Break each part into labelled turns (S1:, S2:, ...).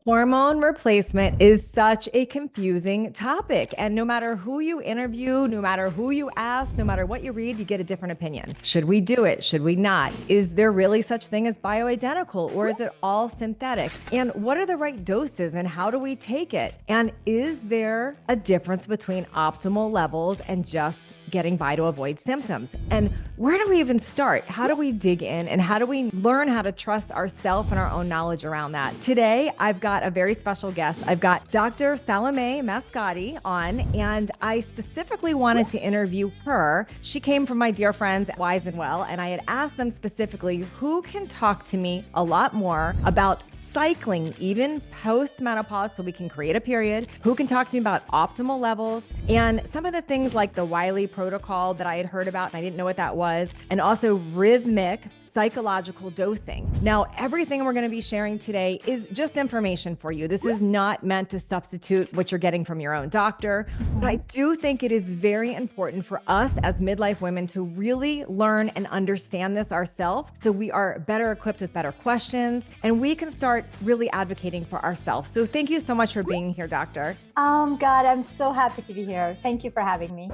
S1: Hormone replacement is such a confusing topic. And no matter who you interview, no matter who you ask, no matter what you read, you get a different opinion. Should we do it? Should we not? Is there really such thing as bioidentical or is it all synthetic? And what are the right doses and how do we take it? And is there a difference between optimal levels and just getting by to avoid symptoms? And where do we even start? How do we dig in and how do we learn how to trust ourselves and our own knowledge around that? Today, I've got a very special guest. I've got Dr. Salome Masghati on, and I specifically wanted to interview her. She came from my dear friends Wise and Well, and I had asked them specifically who can talk to me a lot more about cycling, even post-menopause, so we can create a period, who can talk to me about optimal levels, and some of the things like the Wiley protocol that I had heard about, and I didn't know what that was, and also rhythmic psychological dosing. Now, everything we're going to be sharing today is just information for you. This is not meant to substitute what you're getting from your own doctor, but I do think it is very important for us as midlife women to really learn and understand this ourselves so we are better equipped with better questions and we can start really advocating for ourselves. So thank you so much for being here, doctor.
S2: God, I'm so happy to be here. Thank you for having me.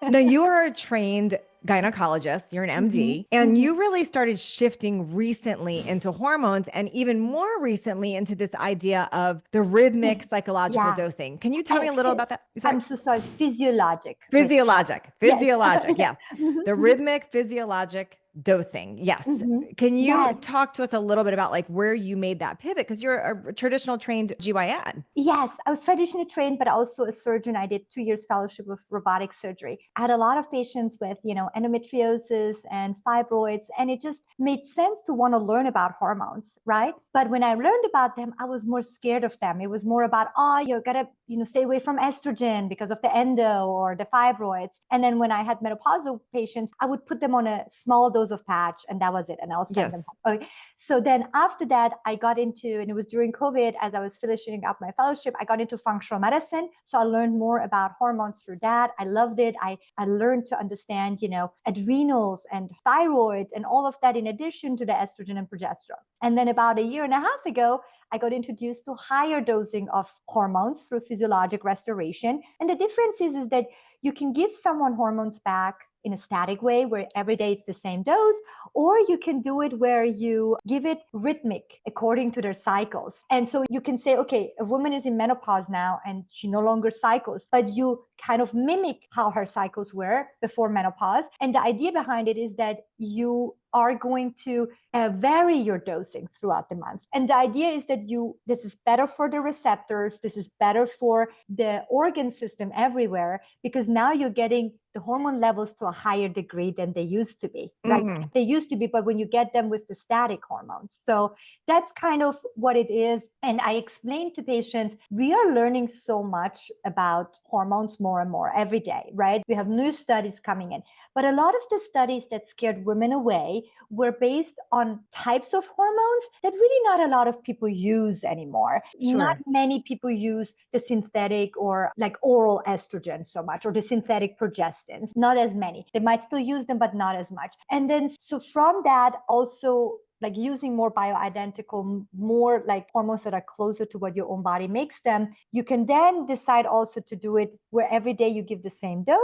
S1: Now, you are a trained gynecologist, you're an MD, and you really started shifting recently into hormones and even more recently into this idea of the rhythmic psychological dosing. Can you tell me a little about that?
S2: Sorry. I'm so sorry. Physiologic.
S1: Physiologic, yes.
S2: Yes.
S1: The rhythmic physiologic dosing. Yes. Can you talk to us a little bit about like where you made that pivot? Because you're a traditional trained GYN.
S2: Yes, I was traditionally trained, but also a surgeon. I did 2 years fellowship of robotic surgery. I had a lot of patients with, endometriosis and fibroids, and it just made sense to want to learn about hormones, right? But when I learned about them, I was more scared of them. It was more about, you gotta, stay away from estrogen because of the endo or the fibroids. And then when I had menopausal patients, I would put them on a small dose of patch, and that was it. And I'll send them home. Okay. So then after that, I got into, and it was during COVID, as I was finishing up my fellowship, I got into functional medicine. So I learned more about hormones through that. I loved it. I learned to understand, adrenals and thyroid and all of that in addition to the estrogen and progesterone. And then about a year and a half ago, I got introduced to higher dosing of hormones through physiologic restoration. And the difference is that you can give someone hormones back in a static way where every day it's the same dose, or you can do it where you give it rhythmic according to their cycles. And so you can say, okay, a woman is in menopause now and she no longer cycles, but you kind of mimic how her cycles were before menopause. And the idea behind it is that you are going to vary your dosing throughout the month. And the idea is that this is better for the receptors, this is better for the organ system everywhere, because now you're getting the hormone levels to a higher degree than they used to be. Like they used to be, but when you get them with the static hormones. So that's kind of what it is. And I explain to patients, we are learning so much about hormones more and more every day, right? We have new studies coming in. But a lot of the studies that scared women away were based on types of hormones that really not a lot of people use anymore.
S1: Sure.
S2: Not many people use the synthetic or like oral estrogen so much, or the synthetic progestins, not as many. They might still use them, but not as much. And then, so from that also, like using more bioidentical, more like hormones that are closer to what your own body makes them, you can then decide also to do it where every day you give the same dose,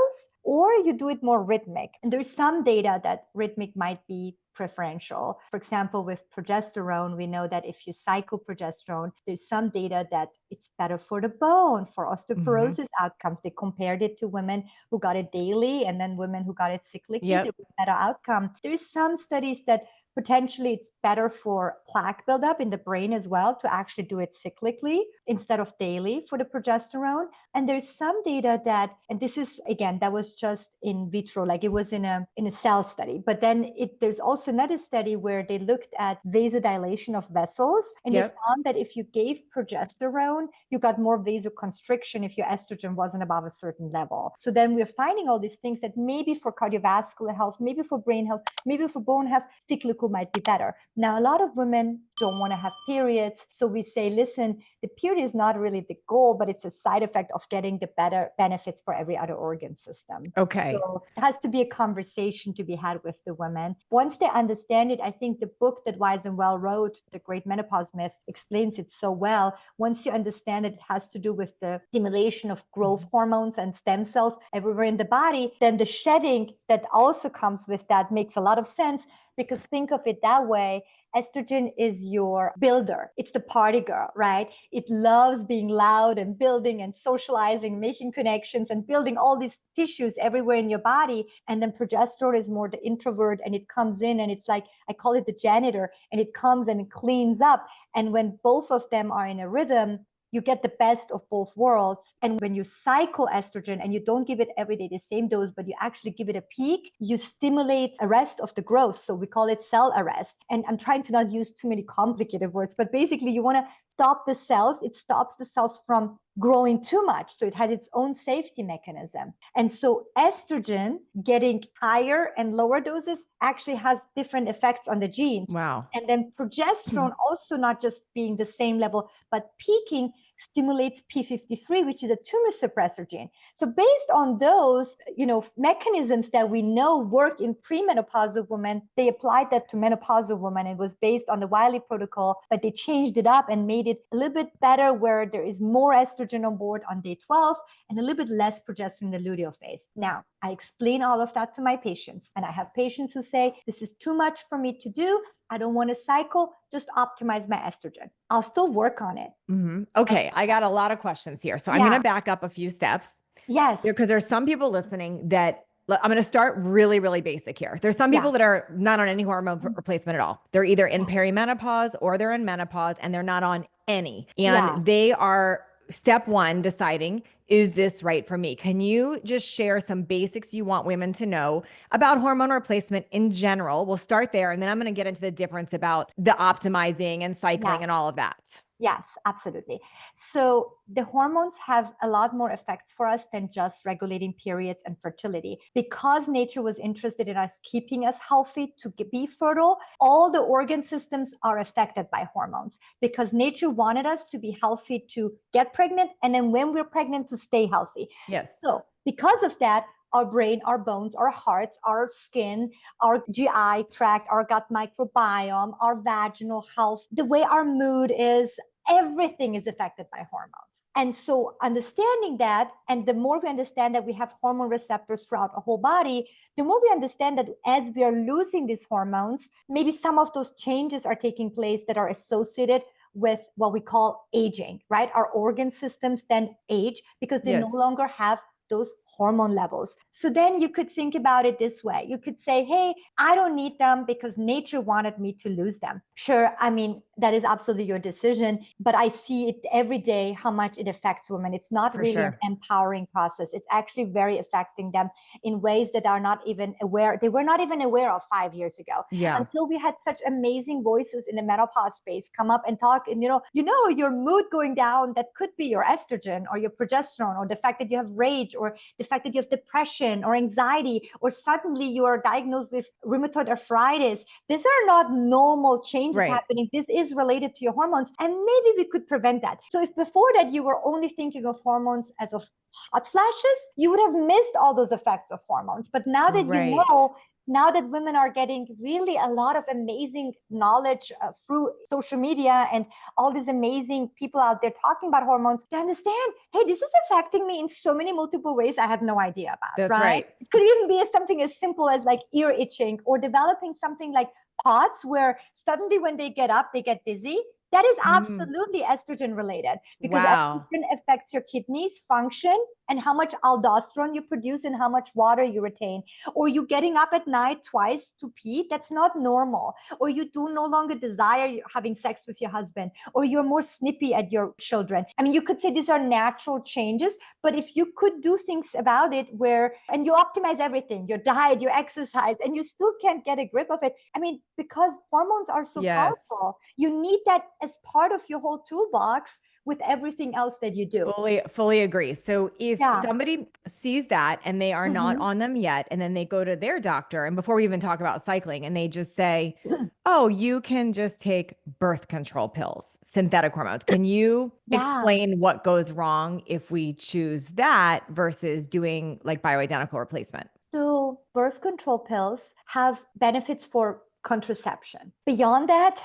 S2: or you do it more rhythmic. And there's some data that rhythmic might be preferential. For example, with progesterone, we know that if you cycle progesterone, there's some data that it's better for the bone, for osteoporosis outcomes. They compared it to women who got it daily and then women who got it cyclically. There was a better outcome. There's some studies that potentially it's better for plaque buildup in the brain as well to actually do it cyclically instead of daily for the progesterone. And there's some data that, and this is, again, that was just in vitro, like it was in a cell study. But then there's also another study where they looked at vasodilation of vessels, and they found that if you gave progesterone progesterone, you got more vasoconstriction if your estrogen wasn't above a certain level. So then we're finding all these things that maybe for cardiovascular health, maybe for brain health, maybe for bone health, stick glucose might be better. Now, a lot of women don't want to have periods. So we say, listen, the period is not really the goal, but it's a side effect of getting the better benefits for every other organ system.
S1: Okay.
S2: So it has to be a conversation to be had with the women. Once they understand it, I think the book that Wise and Well wrote, The Great Menopause Myth, explains it so well. Once you understand it has to do with the stimulation of growth hormones and stem cells everywhere in the body, then the shedding that also comes with that makes a lot of sense, because think of it that way. Estrogen is your builder. It's the party girl, right? It loves being loud and building and socializing, making connections and building all these tissues everywhere in your body. And then progesterone is more the introvert, and it comes in and it's like, I call it the janitor, and it comes and it cleans up. And when both of them are in a rhythm, you get the best of both worlds. And when you cycle estrogen and you don't give it every day the same dose, but you actually give it a peak, you stimulate arrest of the growth. So we call it cell arrest. And I'm trying to not use too many complicated words, but basically you want to stop the cells. It stops the cells from growing too much. So it has its own safety mechanism. And so estrogen getting higher and lower doses actually has different effects on the genes.
S1: Wow.
S2: And then progesterone also not just being the same level, but peaking stimulates P53, which is a tumor suppressor gene. So based on those, mechanisms that we know work in premenopausal women, they applied that to menopausal women. It was based on the Wiley protocol, but they changed it up and made it a little bit better, where there is more estrogen on board on day 12 and a little bit less progesterone in the luteal phase. Now, I explain all of that to my patients, and I have patients who say, this is too much for me to do. I don't want to cycle, just optimize my estrogen. I'll still work on it.
S1: Okay, I got a lot of questions here. So I'm going to back up a few steps.
S2: Yes.
S1: Because there's some people listening that I'm going to start really, really basic here. There's some people that are not on any hormone replacement at all. They're either in perimenopause or they're in menopause and they're not on any. And they are step one deciding, is this right for me? Can you just share some basics you want women to know about hormone replacement in general? We'll start there, and then I'm going to get into the difference about the optimizing and cycling and all of that.
S2: Yes, absolutely. So the hormones have a lot more effects for us than just regulating periods and fertility. Because nature was interested in us keeping us healthy to be fertile, all the organ systems are affected by hormones, because nature wanted us to be healthy to get pregnant, and then when we're pregnant to stay healthy.
S1: Yes.
S2: So because of that, our brain, our bones, our hearts, our skin, our GI tract, our gut microbiome, our vaginal health, the way our mood is, everything is affected by hormones. And so understanding that, and the more we understand that we have hormone receptors throughout our whole body, the more we understand that as we are losing these hormones, maybe some of those changes are taking place that are associated with what we call aging, right? Our organ systems then age because they no longer have those hormone levels. So then you could think about it this way. You could say, hey, I don't need them because nature wanted me to lose them. Sure, I mean, that is absolutely your decision, but I see it every day how much it affects women. It's not really an empowering process. It's actually very affecting them in ways that are not even aware. They were not even aware of 5 years ago. Until we had such amazing voices in the menopause space come up and talk, and your mood going down, that could be your estrogen or your progesterone, or the fact that you have rage, or the fact that you have depression or anxiety, or suddenly you are diagnosed with rheumatoid arthritis. These are not normal changes happening. This is related to your hormones, and maybe we could prevent that. So if before that you were only thinking of hormones as of hot flashes, you would have missed all those effects of hormones. But now that you know, now that women are getting really a lot of amazing knowledge through social media and all these amazing people out there talking about hormones, they understand, hey, this is affecting me in so many multiple ways I had no idea about.
S1: That's right.
S2: It could even be something as simple as like ear itching, or developing something like POTS, where suddenly when they get up, they get dizzy. That is absolutely estrogen related, because estrogen affects your kidneys function and how much aldosterone you produce and how much water you retain. Or you getting up at night twice to pee, that's not normal. Or you do no longer desire having sex with your husband, or you're more snippy at your children. I mean, you could say these are natural changes, but if you could do things about it and you optimize everything, your diet, your exercise, and you still can't get a grip of it. I mean, because hormones are so powerful, you need that as part of your whole toolbox. with everything else that you do.
S1: Fully agree. So if
S2: Yeah.
S1: somebody sees that and they are not on them yet, and then they go to their doctor, and before we even talk about cycling, and they just say, oh, you can just take birth control pills, synthetic hormones. Can you
S2: Yeah.
S1: explain what goes wrong if we choose that versus doing like bioidentical replacement?
S2: So birth control pills have benefits for contraception. Beyond that,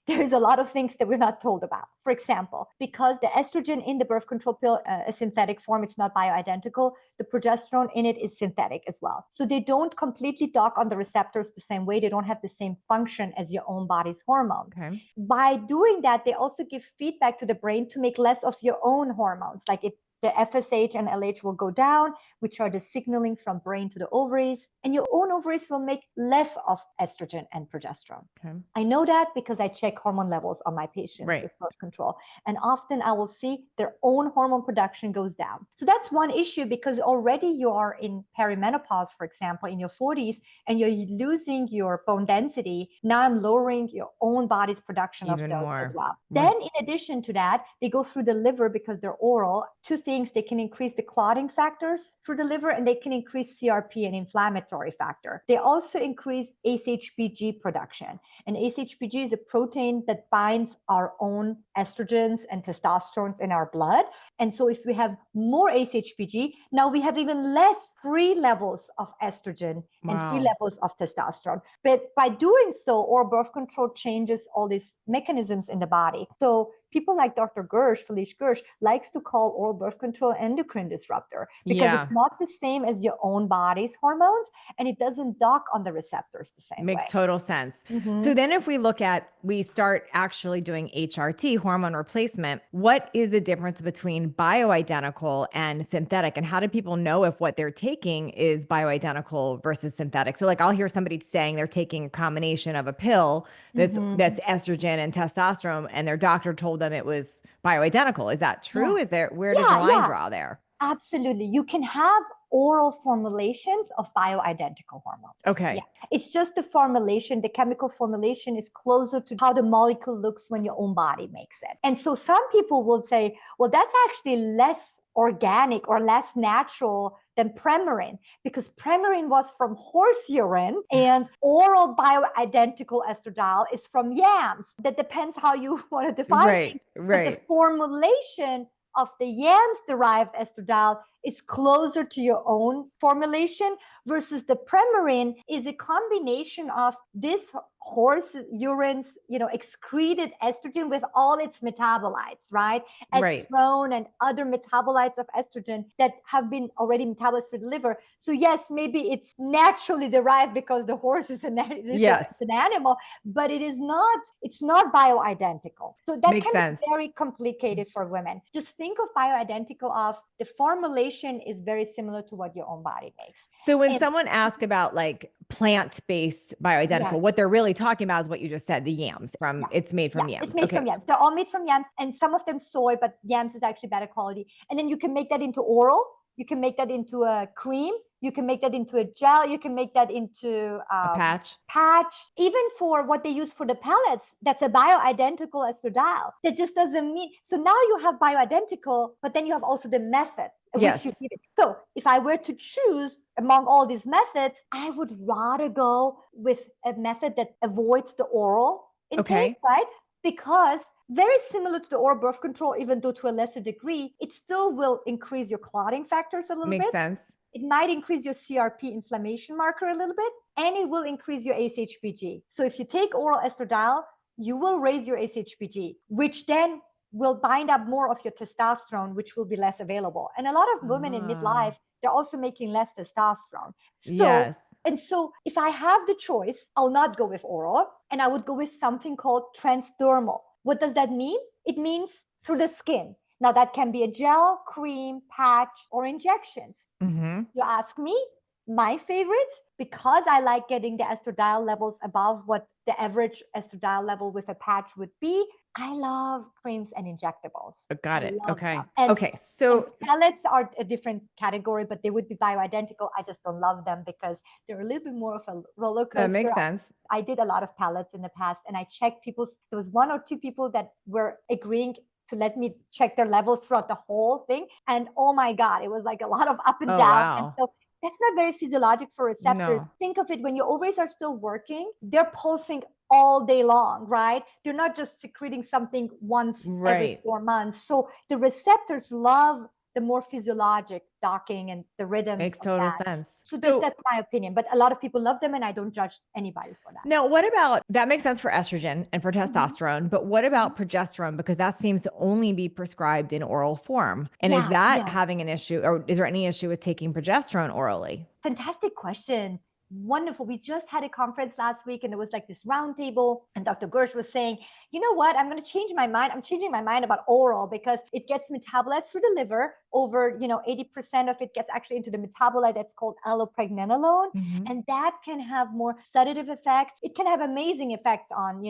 S2: there's a lot of things that we're not told about. For example, because the estrogen in the birth control pill, a synthetic form, it's not bioidentical, the progesterone in it is synthetic as well. So they don't completely dock on the receptors the same way. They don't have the same function as your own body's hormone.
S1: Okay.
S2: By doing that, they also give feedback to the brain to make less of your own hormones. Like the FSH and LH will go down, which are the signaling from brain to the ovaries, and your own ovaries will make less of estrogen and progesterone.
S1: Okay.
S2: I know that because I check hormone levels on my patients
S1: Right.
S2: with birth control. And often I will see their own hormone production goes down. So that's one issue, because already you are in perimenopause, for example, in your 40s, and you're losing your bone density. Now I'm lowering your own body's production
S1: Even
S2: of those
S1: more.
S2: as well.
S1: Right.
S2: Then in addition to that, they go through the liver because they're oral. Two things: they can increase the clotting factors through the liver, and they can increase CRP, an inflammatory factor. They also increase ASHBG production. And ASHBG is a protein that binds our own estrogens and testosterones in our blood. And so if we have more ASHBG, now we have even less free levels of estrogen and free levels of testosterone. But by doing so, oral birth control changes all these mechanisms in the body. So people like Dr. Felice Gersh, likes to call oral birth control endocrine disruptor, because it's not the same as your own body's hormones, and it doesn't dock on the receptors the same way.
S1: Makes total sense. So then if we start actually doing HRT, hormone replacement, what is the difference between bioidentical and synthetic? And how do people know if what they're taking is bioidentical versus synthetic? So like I'll hear somebody saying they're taking a combination of a pill that's estrogen and testosterone, and their doctor told them it was bioidentical. Is that true? Where does the line draw there?
S2: Absolutely. You can have oral formulations of bioidentical hormones.
S1: Okay.
S2: Yes. It's just the formulation, the chemical formulation is closer to how the molecule looks when your own body makes it. And so some people will say, well, that's actually less organic or less natural than Premarin, because Premarin was from horse urine and oral bioidentical estradiol is from yams. That depends how you want to define things. But the formulation of the yams derived estradiol is closer to your own formulation, versus the Premarin is a combination of this horse urine's, excreted estrogen with all its metabolites, right? Estrone and other metabolites of estrogen that have been already metabolized for the liver. So yes, maybe it's naturally derived because the horse is an animal, but it's not bioidentical. So that can be very complicated for women. Just think of bioidentical of the formulation is very similar to what your own body makes.
S1: So when someone asks about like plant-based bioidentical, what they're really talking about is what you just said, the yams it's made from yams.
S2: It's made from yams. They're all made from yams, and some of them soy, but yams is actually better quality. And then you can make that into oral. You can make that into a cream. You can make that into a gel. You can make that into
S1: a patch.
S2: Even for what they use for the pellets, that's a bioidentical estradiol. That just doesn't mean. So now you have bioidentical, but then you have also the method.
S1: Yes.
S2: So if I were to choose among all these methods, I would rather go with a method that avoids the oral intake, right? Because very similar to the oral birth control, even though to a lesser degree, it still will increase your clotting factors a little bit.
S1: Makes sense.
S2: It might increase your CRP inflammation marker a little bit, and it will increase your ASHBG. So if you take oral estradiol, you will raise your ASHBG, which then will bind up more of your testosterone, which will be less available. And a lot of women in midlife, they're also making less testosterone. And so if I have the choice, I'll not go with oral, and I would go with something called transdermal. What does that mean? It means through the skin. Now that can be a gel, cream, patch, or injections. You ask me, my favorites, because I like getting the estradiol levels above what the average estradiol level with a patch would be, I love creams and injectables.
S1: Got it. Okay.
S2: So pellets are a different category, but they would be bioidentical. I just don't love them because they're a little bit more of a roller coaster.
S1: That makes sense.
S2: I did a lot of pellets in the past, and I checked there was one or two people that were agreeing to let me check their levels throughout the whole thing. And oh my God, it was like a lot of up and
S1: Oh,
S2: down. And
S1: wow.
S2: so that's not very physiologic for receptors.
S1: No.
S2: Think of it, when your ovaries are still working, they're pulsing all day long, right? They're not just secreting something once every
S1: Right.
S2: 4 months. So the receptors love the more physiologic docking and the rhythms
S1: Makes
S2: of
S1: total
S2: that.
S1: sense.
S2: So just
S1: So
S2: that's my opinion. But a lot of people love them, and I don't judge anybody for that.
S1: now, what about that makes sense for estrogen and for
S2: Mhm.
S1: testosterone, but what about progesterone? Because that seems to only be prescribed in oral form. And is
S2: Yeah,
S1: that
S2: yeah.
S1: having an issue, or is there any issue with taking progesterone orally?
S2: Fantastic question. Wonderful. We just had a conference last week, and there was like this roundtable, and Dr. Gersh was saying, you know what? I'm going to change my mind. I'm changing my mind about oral because it gets metabolized through the liver. Over, 80% of it gets actually into the metabolite that's called allopregnanolone.
S1: Mhm.
S2: And that can have more sedative effects. It can have amazing effects on,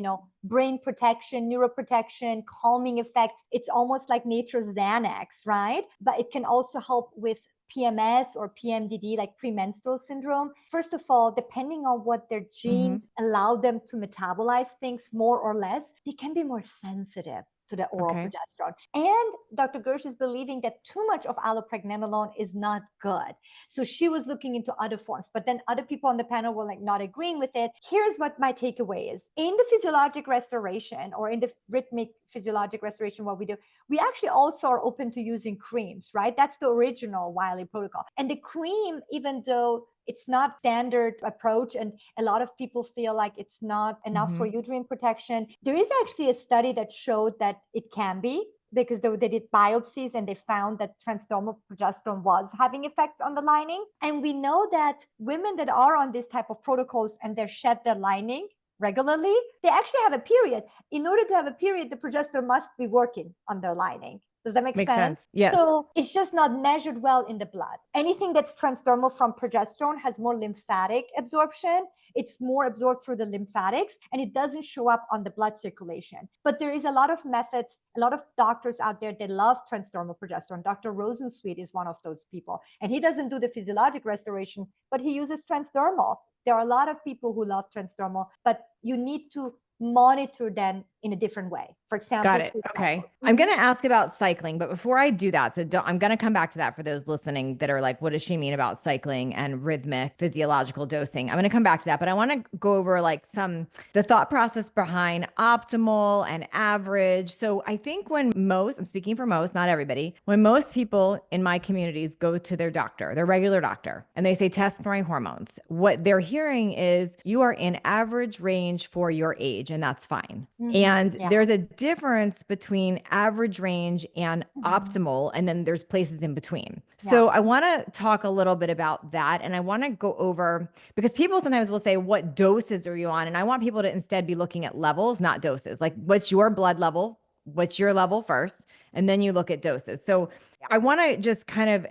S2: brain protection, neuroprotection, calming effects. It's almost like nature's Xanax, right? But it can also help with PMS or PMDD, like premenstrual syndrome. First of all, depending on what their
S1: Mhm.
S2: genes allow them to metabolize things more or less, they can be more sensitive to the oral
S1: Okay.
S2: progesterone. And Dr. Gersh is believing that too much of allopregnanolone is not good. So she was looking into other forms, but then other people on the panel were like not agreeing with it. Here's what my takeaway is. In the physiologic restoration, or in the rhythmic physiologic restoration, what we do, we actually also are open to using creams, right? That's the original Wiley protocol. And the cream, even though it's not standard approach, and a lot of people feel like it's not enough for
S1: Mhm.
S2: uterine protection, there is actually a study that showed that it can be, because they did biopsies and they found that transdermal progesterone was having effects on the lining. And we know that women that are on this type of protocols and they shed their lining regularly, they actually have a period. In order to have a period, the progesterone must be working on their lining. Does that make
S1: Makes
S2: sense?
S1: sense. Yes.
S2: So it's just not measured well in the blood. Anything that's transdermal from progesterone has more lymphatic absorption. It's more absorbed through the lymphatics, and it doesn't show up on the blood circulation. But there is a lot of methods, a lot of doctors out there that love transdermal progesterone. Dr. Rosensweet is one of those people, and he doesn't do the physiologic restoration, but he uses transdermal. There are a lot of people who love transdermal, but you need to monitor them in a different way. For example,
S1: Got it. Okay. I'm going to ask about cycling, but before I do that, I'm going to come back to that for those listening that are like, what does she mean about cycling and rhythmic physiological dosing? I'm going to come back to that, but I want to go over like the thought process behind optimal and average. So I think I'm speaking for most, not everybody, when most people in my communities go to their doctor, their regular doctor, and they say, test my hormones, what they're hearing is you are in average range for your age, and that's fine. And
S2: Yeah.
S1: there's a difference between average range and
S2: Mhm.
S1: optimal, and then there's places in between.
S2: Yeah.
S1: So I want to talk a little bit about that. And I want to go over, because people sometimes will say, what doses are you on? And I want people to instead be looking at levels, not doses. Like, what's your blood level? What's your level first? And then you look at doses. So I want to just kind of,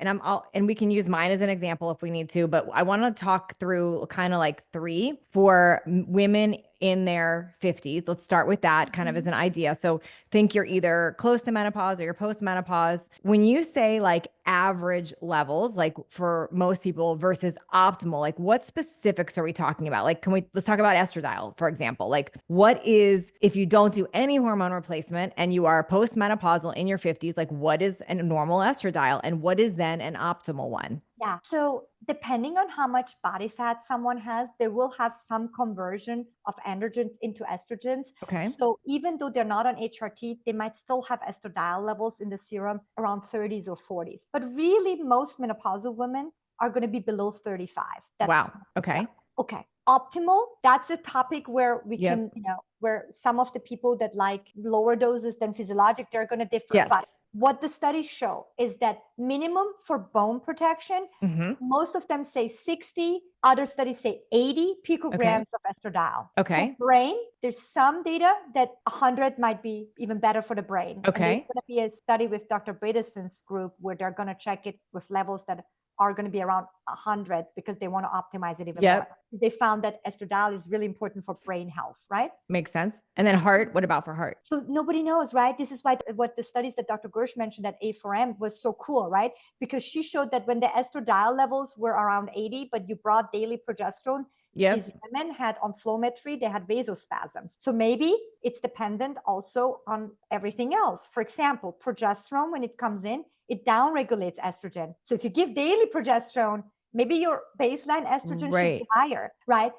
S1: and we can use mine as an example if we need to, but I want to talk through kind of like three for women in their 50s. Let's start with that kind of as an idea. So think you're either close to menopause or you're post menopause. When you say like average levels, like for most people versus optimal, like what specifics are we talking about? Like, let's talk about estradiol, for example. Like, what is, if you don't do any hormone replacement and you are post menopausal in your 50s, like what is a normal estradiol and what is then an optimal one?
S2: Yeah. So depending on how much body fat someone has, they will have some conversion of androgens into estrogens.
S1: Okay.
S2: So even though they're not on HRT, they might still have estradiol levels in the serum around 30s or 40s. But really, most menopausal women are going to be below 35. That's
S1: Wow. Okay.
S2: okay. Optimal, that's a topic where we
S1: Yep.
S2: can, where some of the people that like lower doses than physiologic, they're going to differ. But
S1: Yes.
S2: what the studies show is that minimum for bone protection,
S1: Mm-hmm.
S2: most of them say 60, other studies say 80
S1: Okay.
S2: picograms of estradiol. For
S1: Okay.
S2: brain, there's some data that 100 might be even better for the brain. And there's
S1: Okay.
S2: going to be a study with Dr. Bredeson's group where they're going to check it with levels that are going to be around 100 because they want to optimize it even more.
S1: Yep.
S2: They found that estradiol is really important for brain health, right?
S1: Makes sense. And then heart, what about for heart?
S2: So nobody knows, right? This is why what the studies that Dr. Gersh mentioned at A4M was so cool, right? Because she showed that when the estradiol levels were around 80, but you brought daily progesterone,
S1: Yep.
S2: These women had on flowmetry, they had vasospasms. So maybe it's dependent also on everything else. For example, progesterone, when it comes in, it downregulates estrogen. So if you give daily progesterone, maybe your baseline estrogen should be higher, right?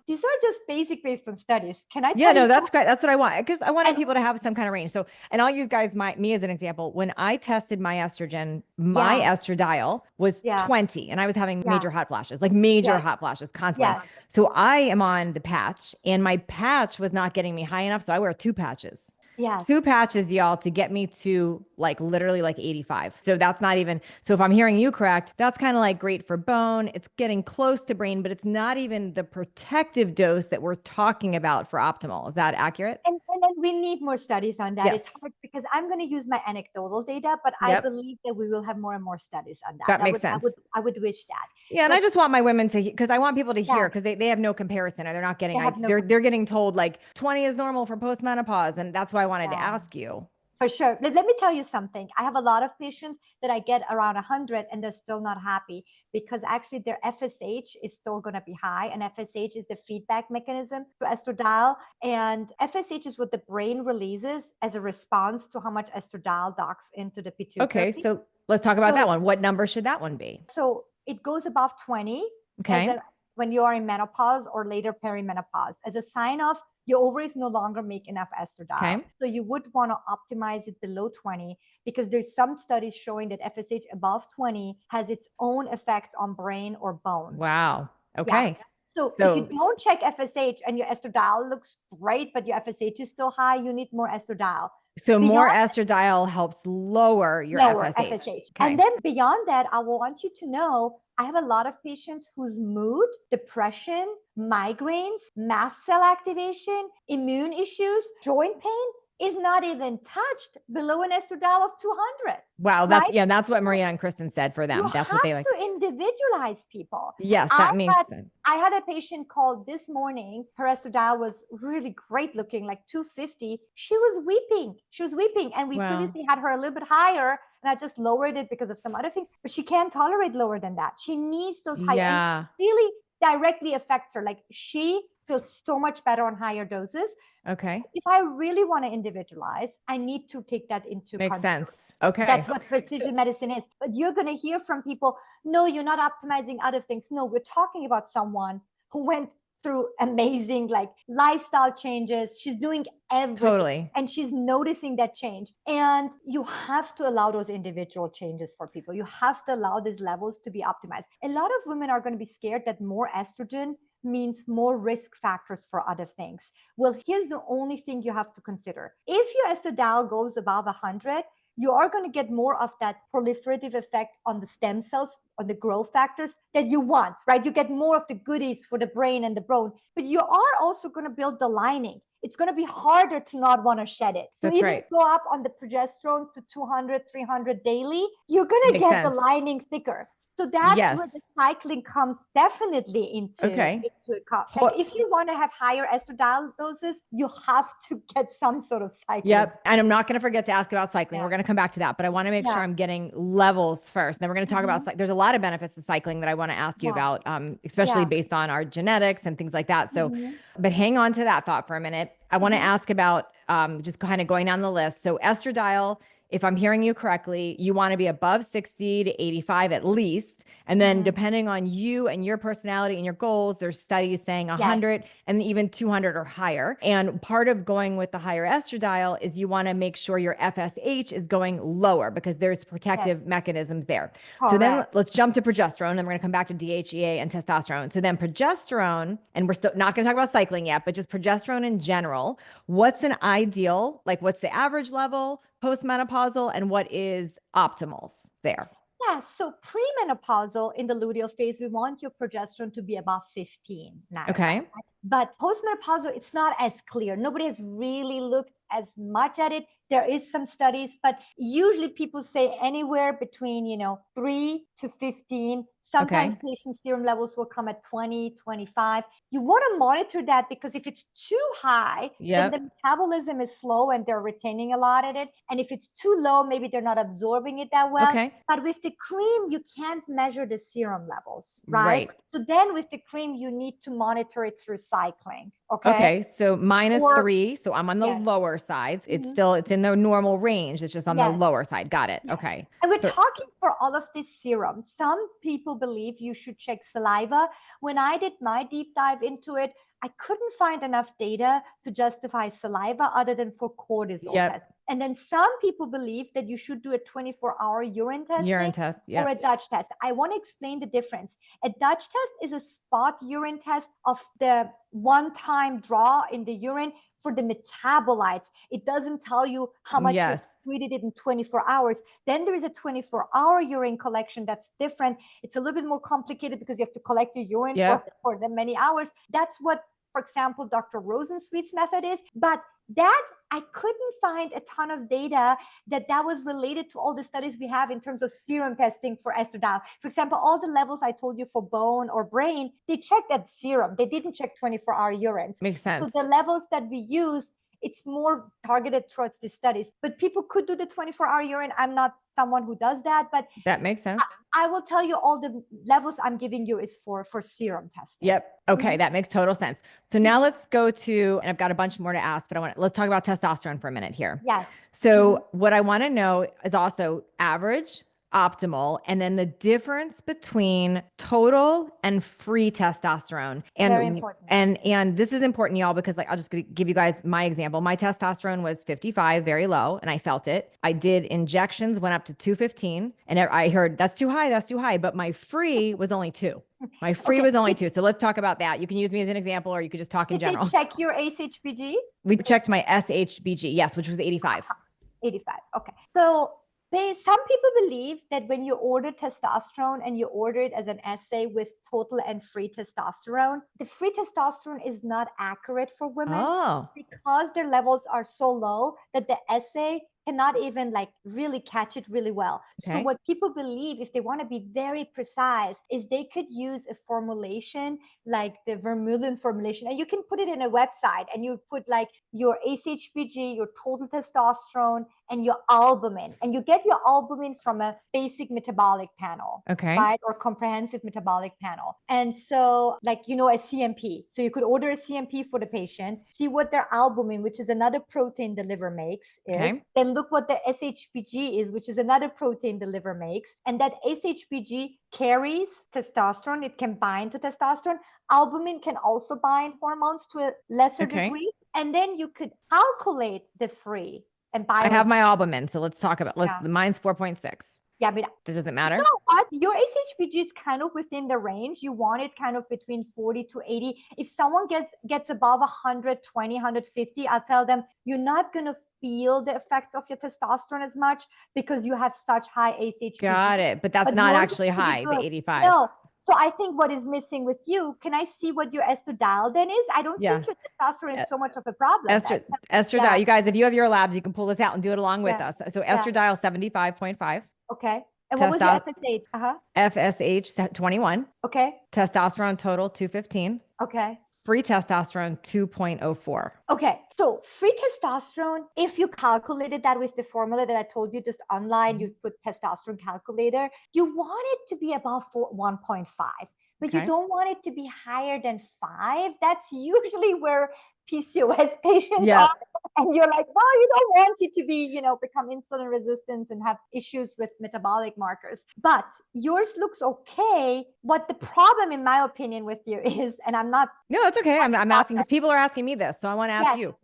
S2: These are just based on studies. Can I tell you?
S1: No, that's great. That's what I want. Because I wanted people to have some kind of range. So, and I'll use me as an example. When I tested my estrogen, my estradiol was 20 and I was having major hot flashes, like major hot flashes constantly. So I am on the patch and my patch was not getting me high enough. So I wear 2 patches.
S2: Yes.
S1: 2 patches, y'all, to get me to like literally like 85. So that's not even, so if I'm hearing you correct, that's kind of like great for bone. It's getting close to brain, but it's not even the protective dose that we're talking about for optimal. Is that accurate?
S2: And then we need more studies on that. It's hard because I'm going to use my anecdotal data, but I believe that we will have more and more studies on that.
S1: That makes sense.
S2: I would wish that.
S1: Yeah, and I just want my women to, because I want people to hear, because they have no comparison, or they're not getting, they're getting told like 20 is normal for postmenopause, and that's why I wanted to ask you.
S2: For sure. Let me tell you something. I have a lot of patients that I get around 100 and they're still not happy because actually their FSH is still going to be high. And FSH is the feedback mechanism to estradiol. And FSH is what the brain releases as a response to how much estradiol docks into the pituitary.
S1: Okay, so let's talk about that one. What number should that one be?
S2: So it goes above 20.
S1: Okay.
S2: When you are in menopause or later perimenopause, as a sign of your ovaries no longer make enough estradiol.
S1: Okay.
S2: So you would want to optimize it below 20 because there's some studies showing that FSH above 20 has its own effects on brain or bone.
S1: Wow. Okay.
S2: Yeah. So if you don't check FSH and your estradiol looks great, but your FSH is still high, you need more estradiol.
S1: So more estradiol helps lower your FSH.
S2: Okay. And then beyond that, I want you to know I have a lot of patients whose mood, depression, migraines, mast cell activation, immune issues, joint pain is not even touched below an estradiol of 200.
S1: Wow, that's what Maria and Kristen said for them. That's what they like.
S2: You have to individualize people.
S1: Yes, that makes sense.
S2: I had a patient called this morning. Her estradiol was really great looking, like 250. She was weeping. And we previously had her a little bit higher, and I just lowered it because of some other things. But she can't tolerate lower than that. She needs those higher.
S1: Yeah.
S2: And it really directly affects her. Like she feels so much better on higher doses.
S1: Okay.
S2: So if I really want to individualize, I need to take that into
S1: Makes sense. Okay.
S2: That's what precision medicine is. But you're going to hear from people, no, you're not optimizing other things. No, we're talking about someone who went through amazing like lifestyle changes. She's doing everything.
S1: Totally.
S2: And she's noticing that change. And you have to allow those individual changes for people. You have to allow these levels to be optimized. A lot of women are going to be scared that more estrogen means more risk factors for other things. Well, here's the only thing you have to consider. If your estradiol goes above 100, you are going to get more of that proliferative effect on the stem cells, on the growth factors that you want, right? You get more of the goodies for the brain and the bone, but you are also going to build the lining. It's going to be harder to not want to shed it. So even go up on the progesterone to 200, 300 daily, you're going to get the lining thicker. So that's where the cycling comes definitely into account. Like if you want to have higher estradiol doses, you have to get some sort of cycling.
S1: Yep. And I'm not going to forget to ask about cycling. We're going to come back to that, but I want to make sure I'm getting levels first. Then we're going to talk about, there's a lot of benefits to cycling that I want to ask you about, especially based on our genetics and things like that. So, but hang on to that thought for a minute. I want to ask about just kind of going down the list. So estradiol, if I'm hearing you correctly, you want to be above 60 to 85 at least. And then depending on you and your personality and your goals, there's studies saying 100 and even 200 or higher. And part of going with the higher estradiol is you want to make sure your FSH is going lower because there's protective mechanisms there. So then let's jump to progesterone. And we're going to come back to DHEA and testosterone. So then progesterone, and we're still not going to talk about cycling yet, but just progesterone in general. What's an ideal, like what's the average level postmenopausal and what is optimals there?
S2: Yeah, so premenopausal in the luteal phase, we want your progesterone to be above 15 nanograms.
S1: Okay.
S2: But postmenopausal, it's not as clear. Nobody has really looked as much at it. There is some studies, but usually people say anywhere between, 3 to 15. Sometimes patients' serum levels will come at 20, 25. You want to monitor that because if it's too high, then the metabolism is slow and they're retaining a lot of it. And if it's too low, maybe they're not absorbing it that well. But with the cream, you can't measure the serum levels, right? So then with the cream, you need to monitor it through cycling.
S1: Okay. So -3. So I'm on the lower side. It's in the normal range. It's just on the lower side. Got it. Okay.
S2: And we're talking for all of this serum. Some people believe you should check saliva. When I did my deep dive into it, I couldn't find enough data to justify saliva other than for cortisol test. And then some people believe that you should do a 24-hour urine test or a Dutch test. I want to explain the difference. A Dutch test is a spot urine test of the one-time draw in the urine for the metabolites. It doesn't tell you how much you treated it in 24 hours. Then there is a 24-hour urine collection that's different. It's a little bit more complicated because you have to collect your urine for the many hours. That's what, for example, Dr. Rosensweet's method is. But that I couldn't find a ton of data that was related to all the studies we have in terms of serum testing for estradiol. For example, all the levels I told you for bone or brain, they checked at serum. They didn't check 24-hour urines.
S1: Makes sense.
S2: So the levels that we use, it's more targeted towards the studies. But people could do the 24-hour urine. I'm not someone who does that, but
S1: that makes sense.
S2: I will tell you all the levels I'm giving you is for serum testing.
S1: Okay. That makes total sense. So now let's go to, and I've got a bunch more to ask, but let's talk about testosterone for a minute here. So what I want to know is also average, optimal, and then the difference between total and free testosterone. And
S2: very important.
S1: And this is important, y'all, because I'll just give you guys my example. My testosterone was 55, very low, and I felt it. I did injections, went up to 215, and I heard that's too high, but my free was only 2. My free was only 2. So let's talk about that. You can use me as an example, or you could just talk in general.
S2: Did they check your SHBG?
S1: We checked my SHBG, yes, which was 85.
S2: 85. Okay. So some people believe that when you order testosterone and you order it as an assay with total and free testosterone, the free testosterone is not accurate for women because their levels are so low that the assay cannot even really catch it really well. So what people believe, if they want to be very precise, is they could use a formulation like the Vermeulen formulation, and you can put it in a website and you put your SHBG, your total testosterone, and your albumin, and you get your albumin from a basic metabolic panel, right? Or comprehensive metabolic panel. And so a CMP. So you could order a CMP for the patient, see what their albumin, which is another protein the liver makes, is. Then look what the SHBG is, which is another protein the liver makes. And that SHBG carries testosterone. It can bind to testosterone. Albumin can also bind hormones to a lesser degree. And then you could calculate the free. And I
S1: have my albumin, so let's talk about mine's 4.6.
S2: Yeah, but
S1: that doesn't matter.
S2: You know what? Your SHBG is kind of within the range. You want it kind of between 40 to 80. If someone gets above 120, 150, I'll tell them you're not going to feel the effect of your testosterone as much because you have such high SHBG.
S1: Got it. But that's not actually high, the 85.
S2: No. So I think what is missing with you, can I see what your estradiol then is? I don't think your testosterone is so much of a problem.
S1: Estradiol, you guys, if you have your labs, you can pull this out and do it along with us. So estradiol 75.5.
S2: Okay. And what was your FSH?
S1: FSH 21.
S2: Okay.
S1: Testosterone total 215.
S2: Okay.
S1: Free testosterone 2.04.
S2: Okay, so free testosterone, if you calculated that with the formula that I told you, just online, you put testosterone calculator, you want it to be above 1.5, but you don't want it to be higher than 5. That's usually where PCOS patients are. And you're like, well, you don't want it to be, become insulin resistant and have issues with metabolic markers. But yours looks okay. What the problem, in my opinion, with you is, and I'm not.
S1: No, that's okay. I'm asking because people are asking me this. So I want to ask you.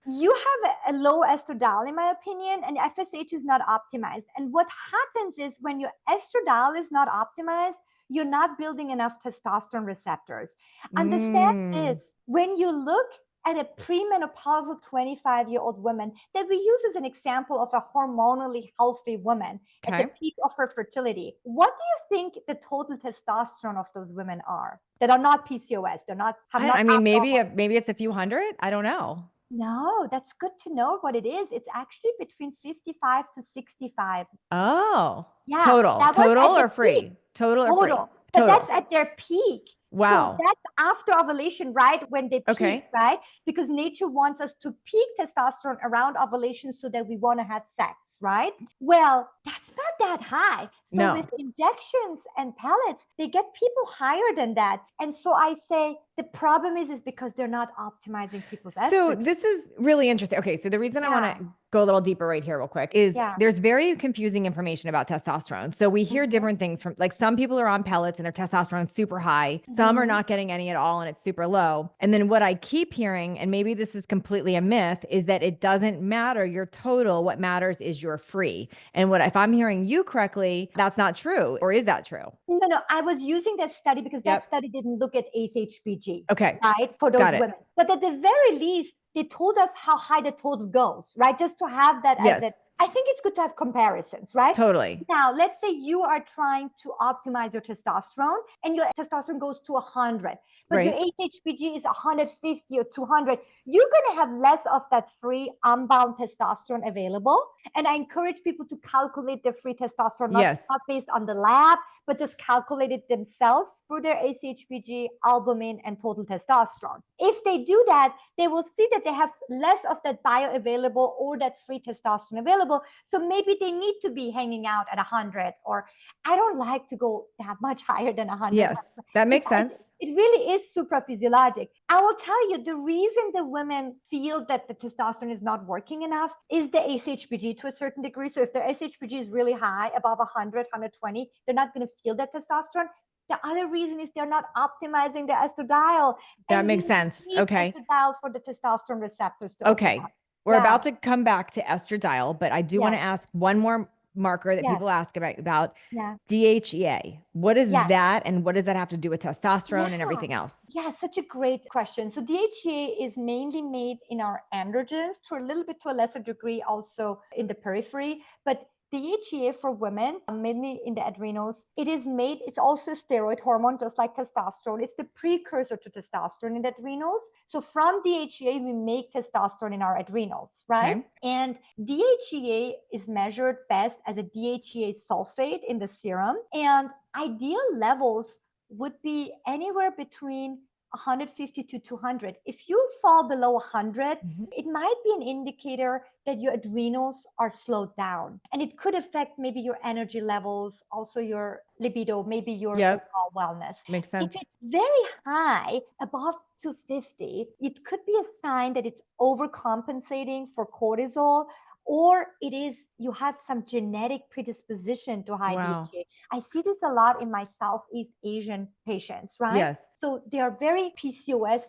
S2: You have a low estradiol, in my opinion, and FSH is not optimized. And what happens is when your estradiol is not optimized, you're not building enough testosterone receptors. Understand this. When you look at a premenopausal 25-year-old woman that we use as an example of a hormonally healthy woman at the
S1: Okay.
S2: peak of her fertility. What do you think the total testosterone of those women are that are not PCOS? They're not have not
S1: I mean,
S2: abnormal.
S1: maybe it's a few hundred. I don't know.
S2: No, that's good to know what it is. It's actually between 55 to 65.
S1: Oh,
S2: Yeah, that was
S1: total
S2: at the
S1: or
S2: peak.
S1: free? Total or free?
S2: Total. But that's
S1: Total.
S2: at their peak. So
S1: Wow.
S2: that's after ovulation, right? When they peak,
S1: Okay.
S2: right? Because nature wants us to peak testosterone around ovulation so that we want to have sex, right? Well, that's not that high. So
S1: No.
S2: with injections and pellets, they get people higher than that. And so I say the problem is because they're not optimizing people's
S1: So
S2: estrogen.
S1: this is really interesting. Okay, so the reason I want
S2: Yeah.
S1: to go a little deeper right here real quick is
S2: Yeah.
S1: there's very confusing information about testosterone. So we hear
S2: Mhm.
S1: different things from like some people are on pellets and their testosterone's super high. Some are
S2: Mhm.
S1: not getting any at all and it's super low. And then what I keep hearing, and maybe this is completely a myth, is that it doesn't matter your total. What matters is your free. And what if I'm hearing you correctly, that's not true. Or is that true?
S2: No, I was using that study because that
S1: Yep.
S2: study didn't look at ACE-HBG,
S1: Okay.
S2: right, for those
S1: Got it.
S2: women. But at the very least, they told us how high the total goes, right? Just to have that as
S1: Yes.
S2: it. I think it's good to have comparisons, right?
S1: Totally.
S2: Now, let's say you are trying to optimize your testosterone and your testosterone goes to 100, but your
S1: Right.
S2: ACE-HBG is 150 or 200. You're going to have less of that free unbound testosterone available. And I encourage people to calculate their free testosterone,
S1: Yes.
S2: not based on the lab, but just calculate it themselves through their ACE-HBG, albumin, and total testosterone. If they do that, they will see that they have less of that bioavailable or that free testosterone available. So maybe they need to be hanging out at 100, or I don't like to go that much higher than 100.
S1: Yes. That makes sense.
S2: It really is supraphysiologic. I will tell you the reason the women feel that the testosterone is not working enough is the ACE-HBG to a certain degree. So if their ACE-HBG is really high, above 100, 120, they're not going to feel that testosterone. The other reason is they're not optimizing the estradiol.
S1: That
S2: And
S1: makes
S2: we
S1: sense.
S2: need
S1: Okay.
S2: estradiol for the testosterone receptors to open
S1: Okay.
S2: up.
S1: We're
S2: Yeah.
S1: about to come back to estradiol, but I do want to
S2: Yes.
S1: ask one more marker that
S2: Yes.
S1: people ask about
S2: Yeah.
S1: DHEA. What is
S2: Yes.
S1: that? And what does that have to do with testosterone and
S2: Yeah.
S1: everything else?
S2: Yeah, such a great question. So DHEA is mainly made in our androgens, to a little bit to a lesser degree also in the periphery. But DHEA for women, mainly in the adrenals, it is made, it's also a steroid hormone, just like testosterone. It's the precursor to testosterone in the adrenals. So from DHEA, we make testosterone in our adrenals, right?
S1: Okay.
S2: And DHEA is measured best as a DHEA sulfate in the serum. And ideal levels would be anywhere between 150 to 200. If you fall below 100,
S1: Mhm.
S2: it might be an indicator that your adrenals are slowed down. And it could affect maybe your energy levels, also your libido, maybe your
S1: Yep.
S2: overall wellness.
S1: Makes
S2: If
S1: sense.
S2: it's very high, above 250, it could be a sign that it's overcompensating for cortisol, or it is you have some genetic predisposition to high
S1: Wow.
S2: DHEA. I see this a lot in my Southeast Asian patients, right?
S1: Yes.
S2: So they are very PCOS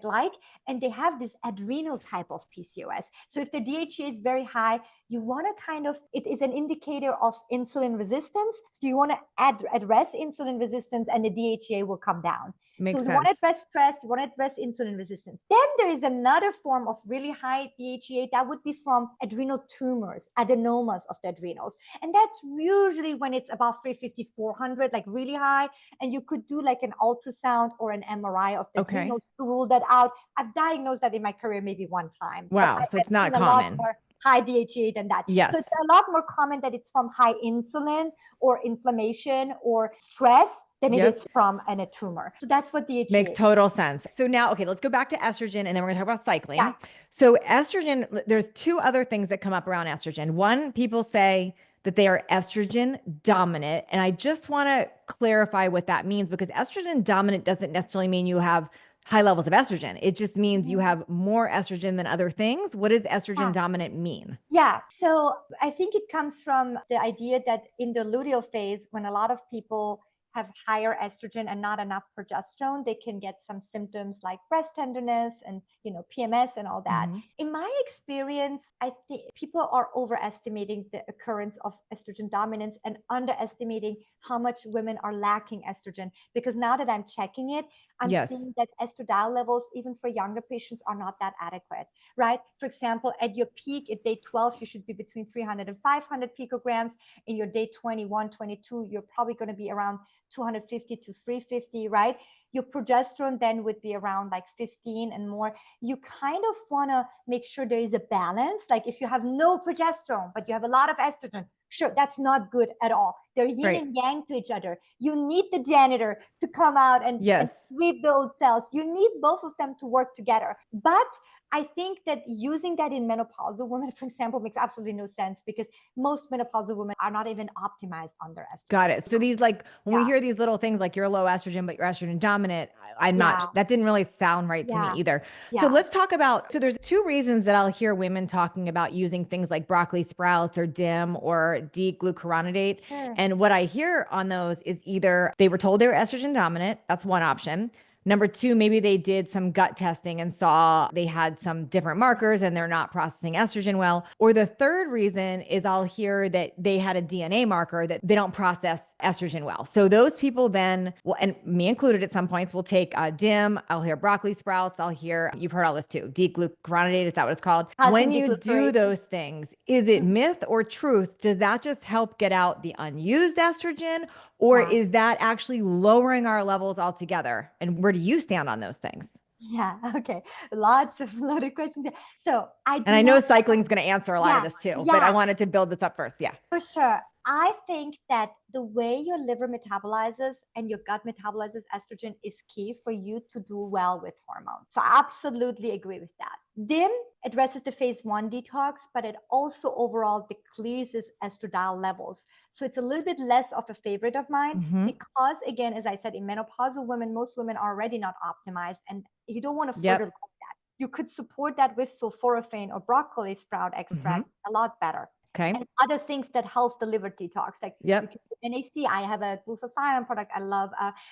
S2: like, and they have this adrenal type of PCOS. So if the DHEA is very high, you want to kind of, it is an indicator of insulin resistance. So you want to address insulin resistance and the DHEA will come down.
S1: Makes
S2: So you want to
S1: sense.
S2: address stress, you want to address insulin resistance. Then there is another form of really high DHEA that would be from adrenal tumors, adenomas of the adrenals. And that's usually when it's about 350, 400, like really high. And you could do like an ultrasound or an MRI of the
S1: Okay.
S2: adrenals to rule that out. I've diagnosed that in my career maybe one time.
S1: Wow.
S2: But
S1: So
S2: I've
S1: it's not
S2: seen a lot
S1: common.
S2: more high DHEA than that.
S1: Yes.
S2: So it's a lot more common that it's from high insulin or inflammation or stress than it is from a tumor. So that's what DHEA
S1: Makes
S2: is.
S1: total sense. So now, okay, let's go back to estrogen and then we're going to talk about cycling.
S2: Yeah.
S1: So estrogen, there's two other things that come up around estrogen. One, people say that they are estrogen dominant. And I just want to clarify what that means, because estrogen dominant doesn't necessarily mean you have high levels of estrogen. It just means you have more estrogen than other things. What does estrogen dominant mean?
S2: Yeah. So I think it comes from the idea that in the luteal phase, when a lot of people have higher estrogen and not enough progesterone, they can get some symptoms like breast tenderness and, PMS and all that. In my experience, I think people are overestimating the occurrence of estrogen dominance and underestimating how much women are lacking estrogen. Because now that I'm checking it, I'm seeing that estradiol levels, even for younger patients, are not that adequate, right? For example, at your peak at day 12, you should be between 300 and 500 picograms. In your day 21, 22, you're probably going to be around 250 to 350, right? Your progesterone then would be around like 15 and more. You kind of want to make sure there is a balance. Like if you have no progesterone, but you have a lot of estrogen, sure, that's not good at all. They're yin and yang to each other. You need the janitor to come out and sweep the old cells. You need both of them to work together. But I think that using that in menopausal women, for example, makes absolutely no sense because most menopausal women are not even optimized on their estrogen.
S1: Got it. So these when we hear these little things like you're low estrogen, but you're estrogen dominant, I'm not, that didn't really sound right to me either. So let's talk about, so there's two reasons that I'll hear women talking about using things like broccoli sprouts or DIM or D-glucuronidate. And what I hear on those is either they were told they were estrogen dominant. That's one option. Number two, maybe they did some gut testing and saw they had some different markers and they're not processing estrogen well. Or the third reason is I'll hear that they had a DNA marker that they don't process estrogen well. So those people then, well, and me included at some points, will take DIM. I'll hear broccoli sprouts. I'll hear, you've heard all this too, D-glucuronidate, is that what it's called? When you do those things, is it myth or truth? Does that just help get out the unused estrogen? Or is that actually lowering our levels altogether? And where do you stand on those things?
S2: Yeah. Okay. Lots of loaded questions. So
S1: I know cycling is going to answer a lot of this too, but I wanted to build this up first. Yeah.
S2: For sure. I think that the way your liver metabolizes and your gut metabolizes estrogen is key for you to do well with hormones. So I absolutely agree with that. DIM addresses the phase 1 detox, but it also overall decreases estradiol levels. So it's a little bit less of a favorite of mine because, again, as I said, in menopausal women, most women are already not optimized and you don't want to further that. You could support that with sulforaphane or broccoli sprout extract a lot better.
S1: Okay.
S2: And other things that help the liver detox, like you can do NAC. I have a glutathione product I love.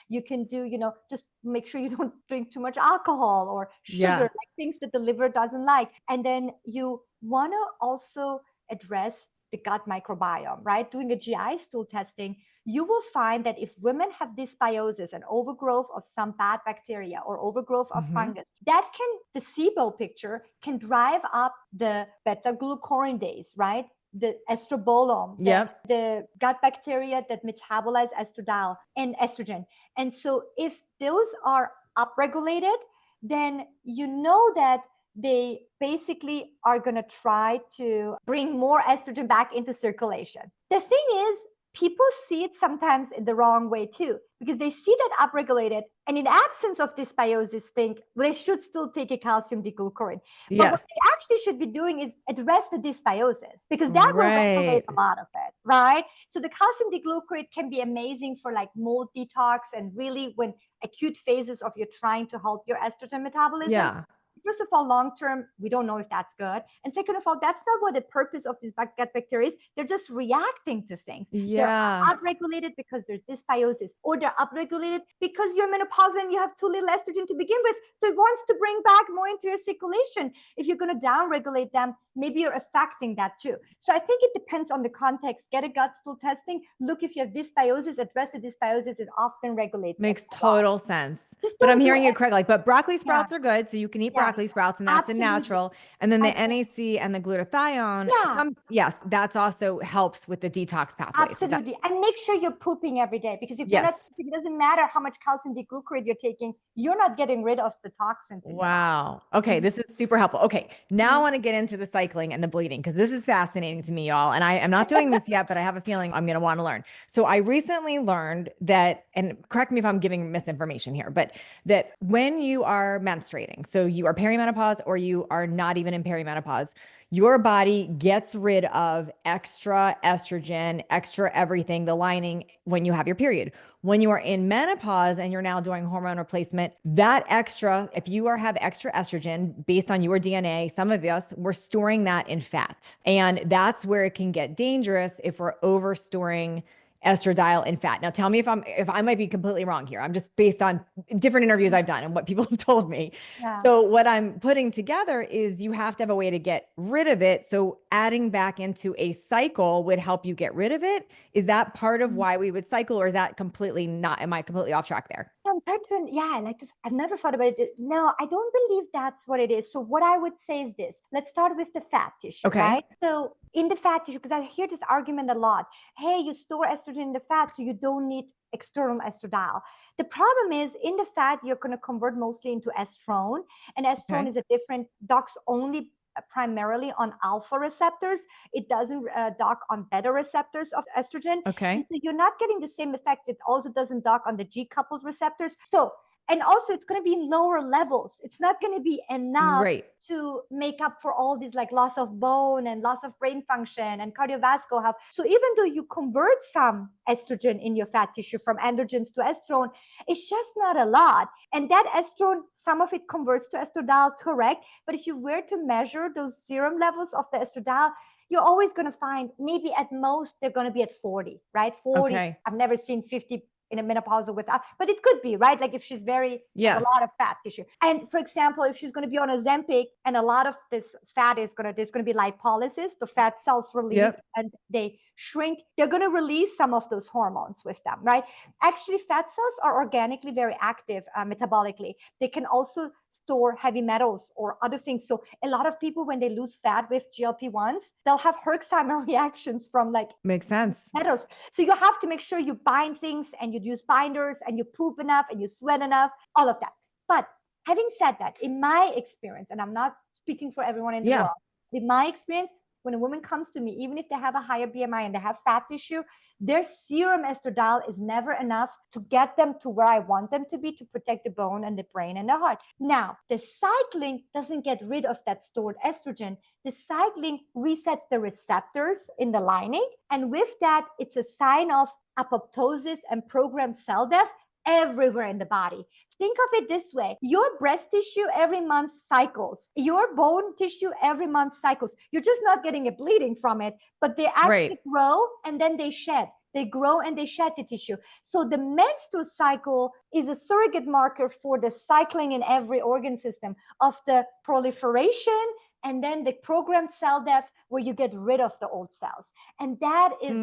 S2: You can do, just make sure you don't drink too much alcohol or sugar, like things that the liver doesn't like. And then you want to also address the gut microbiome, right? Doing a GI stool testing, you will find that if women have dysbiosis and overgrowth of some bad bacteria or overgrowth of fungus, the SIBO picture can drive up the beta-glucuronidase, right? The estrobolome, the gut bacteria that metabolize estradiol and estrogen. And so if those are upregulated, then you know that they basically are going to try to bring more estrogen back into circulation. The thing is, people see it sometimes in the wrong way too, because they see that upregulated and in absence of dysbiosis think, well, they should still take a calcium D-glucuronide. But what they actually should be doing is address the dysbiosis because that will regulate a lot of it, right? So the calcium D-glucuronide can be amazing for like mold detox and really when acute phases of you're trying to help your estrogen metabolism.
S1: Yeah.
S2: First of all, long-term, we don't know if that's good. And second of all, that's not what the purpose of these gut bacteria is. They're just reacting to things. They're upregulated because there's dysbiosis, or they're upregulated because you're menopausal and you have too little estrogen to begin with. So it wants to bring back more into your circulation. If you're going to downregulate them, maybe you're affecting that too. So I think it depends on the context. Get a gut stool testing. Look if you have dysbiosis, address the dysbiosis. It often regulates.
S1: Makes total sense. But I'm hearing you correctly. But broccoli sprouts are good. So you can eat broccoli sprouts and that's a natural. And then the NAC and the glutathione, that's also helps with the detox pathway.
S2: Absolutely. And make sure you're pooping every day because if you're not, it doesn't matter how much calcium D-glucuronide you're taking, you're not getting rid of the toxins.
S1: Wow. Okay. This is super helpful. Okay. Now I want to get into the cycling and the bleeding because this is fascinating to me, y'all. And I am not doing this yet, but I have a feeling I'm going to want to learn. So I recently learned that, and correct me if I'm giving misinformation here, but that when you are menstruating, so you are perimenopause or you are not even in perimenopause, your body gets rid of extra estrogen, extra everything, the lining when you have your period. When you are in menopause and you're now doing hormone replacement, that extra, if you have extra estrogen based on your DNA, some of us, we're storing that in fat. And that's where it can get dangerous if we're over storing estradiol in fat. Now tell me if I might be completely wrong here. I'm just based on different interviews I've done and what people have told me.
S2: Yeah.
S1: So what I'm putting together is you have to have a way to get rid of it. So adding back into a cycle would help you get rid of it. Is that part of why we would cycle, or is that completely not, am I completely off track there?
S2: Compared to yeah, I like this. I've never thought about it. No, I don't believe that's what it is. So what I would say is this. Let's start with the fat tissue,
S1: Okay.
S2: right? So in the fat tissue, because I hear this argument a lot. Hey, you store estrogen in the fat, so you don't need external estradiol. The problem is in the fat, you're going to convert mostly into estrone, and estrone
S1: Okay.
S2: is a different docs only primarily on alpha receptors. It doesn't dock on beta receptors of estrogen. And
S1: Okay.
S2: so you're not getting the same effects. It also doesn't dock on the G coupled receptors. So, and also it's going to be in lower levels. It's not going to be enough
S1: Right.
S2: to make up for all these like loss of bone and loss of brain function and cardiovascular health. So even though you convert some estrogen in your fat tissue from androgens to estrone, it's just not a lot. And that estrone, some of it converts to estradiol, correct? But if you were to measure those serum levels of the estradiol, you're always going to find maybe at most they're going to be at 40, right? 40.
S1: Okay.
S2: I've never seen 50 in a menopause without, but it could be, right? Like if she's very, has a
S1: Yes.
S2: lot of fat tissue. And for example, if she's going to be on Ozempic and a lot of this fat is there's going to be lipolysis, the fat cells release
S1: Yep.
S2: and they shrink, they're going to release some of those hormones with them, right? Actually, fat cells are organically very active metabolically. They can also store heavy metals or other things. So a lot of people, when they lose fat with GLP-1s, they'll have Herxheimer reactions from like
S1: Makes sense.
S2: metals. So you have to make sure you bind things and you use binders and you poop enough and you sweat enough, all of that. But having said that, in my experience, and I'm not speaking for everyone in the
S1: Yeah.
S2: world, in my experience, when a woman comes to me, even if they have a higher BMI and they have fat tissue, their serum estradiol is never enough to get them to where I want them to be to protect the bone and the brain and the heart. Now, the cycling doesn't get rid of that stored estrogen. The cycling resets the receptors in the lining. And with that, it's a sign of apoptosis and programmed cell death everywhere in the body. Think of it this way. Your breast tissue every month cycles. Your bone tissue every month cycles. You're just not getting a bleeding from it, but they actually grow and then they shed. They grow and they shed the tissue. So the menstrual cycle is a surrogate marker for the cycling in every organ system of the proliferation and then the programmed cell death where you get rid of the old cells. And that is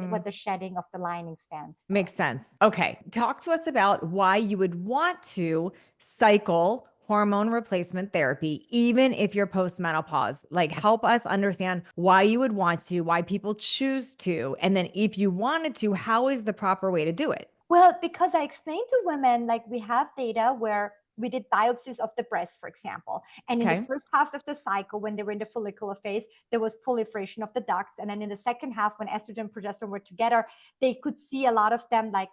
S2: what the shedding of the lining stands for.
S1: Makes sense. Okay. Talk to us about why you would want to cycle hormone replacement therapy, even if you're postmenopause. Like, help us understand why you would want to, why people choose to. And then if you wanted to, how is the proper way to do it?
S2: Well, because I explained to women, like we have data where we did biopsies of the breast, for example. And in the first half of the cycle, when they were in the follicular phase, there was proliferation of the ducts. And then in the second half, when estrogen and progesterone were together, they could see a lot of them like,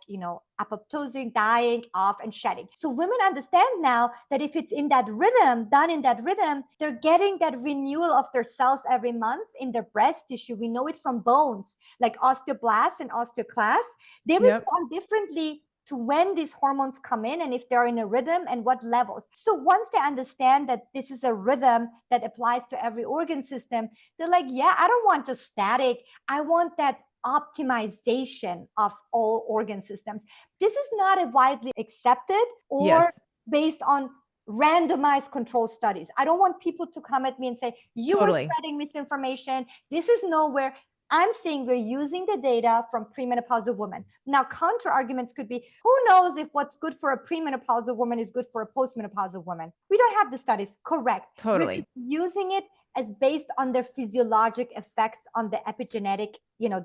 S2: apoptosing, dying off and shedding. So women understand now that if it's in that rhythm, done in that rhythm, they're getting that renewal of their cells every month in their breast tissue. We know it from bones, like osteoblasts and osteoclasts. They respond differently to when these hormones come in and if they're in a rhythm and what levels. So once they understand that this is a rhythm that applies to every organ system, they're like, yeah, I don't want just static. I want that optimization of all organ systems. This is not a widely accepted or based on randomized control studies. I don't want people to come at me and say, you are spreading misinformation. This is nowhere. I'm saying we're using the data from premenopausal women. Now, counter arguments could be, who knows if what's good for a premenopausal woman is good for a postmenopausal woman? We don't have the studies, correct. We're just using it as based on their physiologic effects on the epigenetic,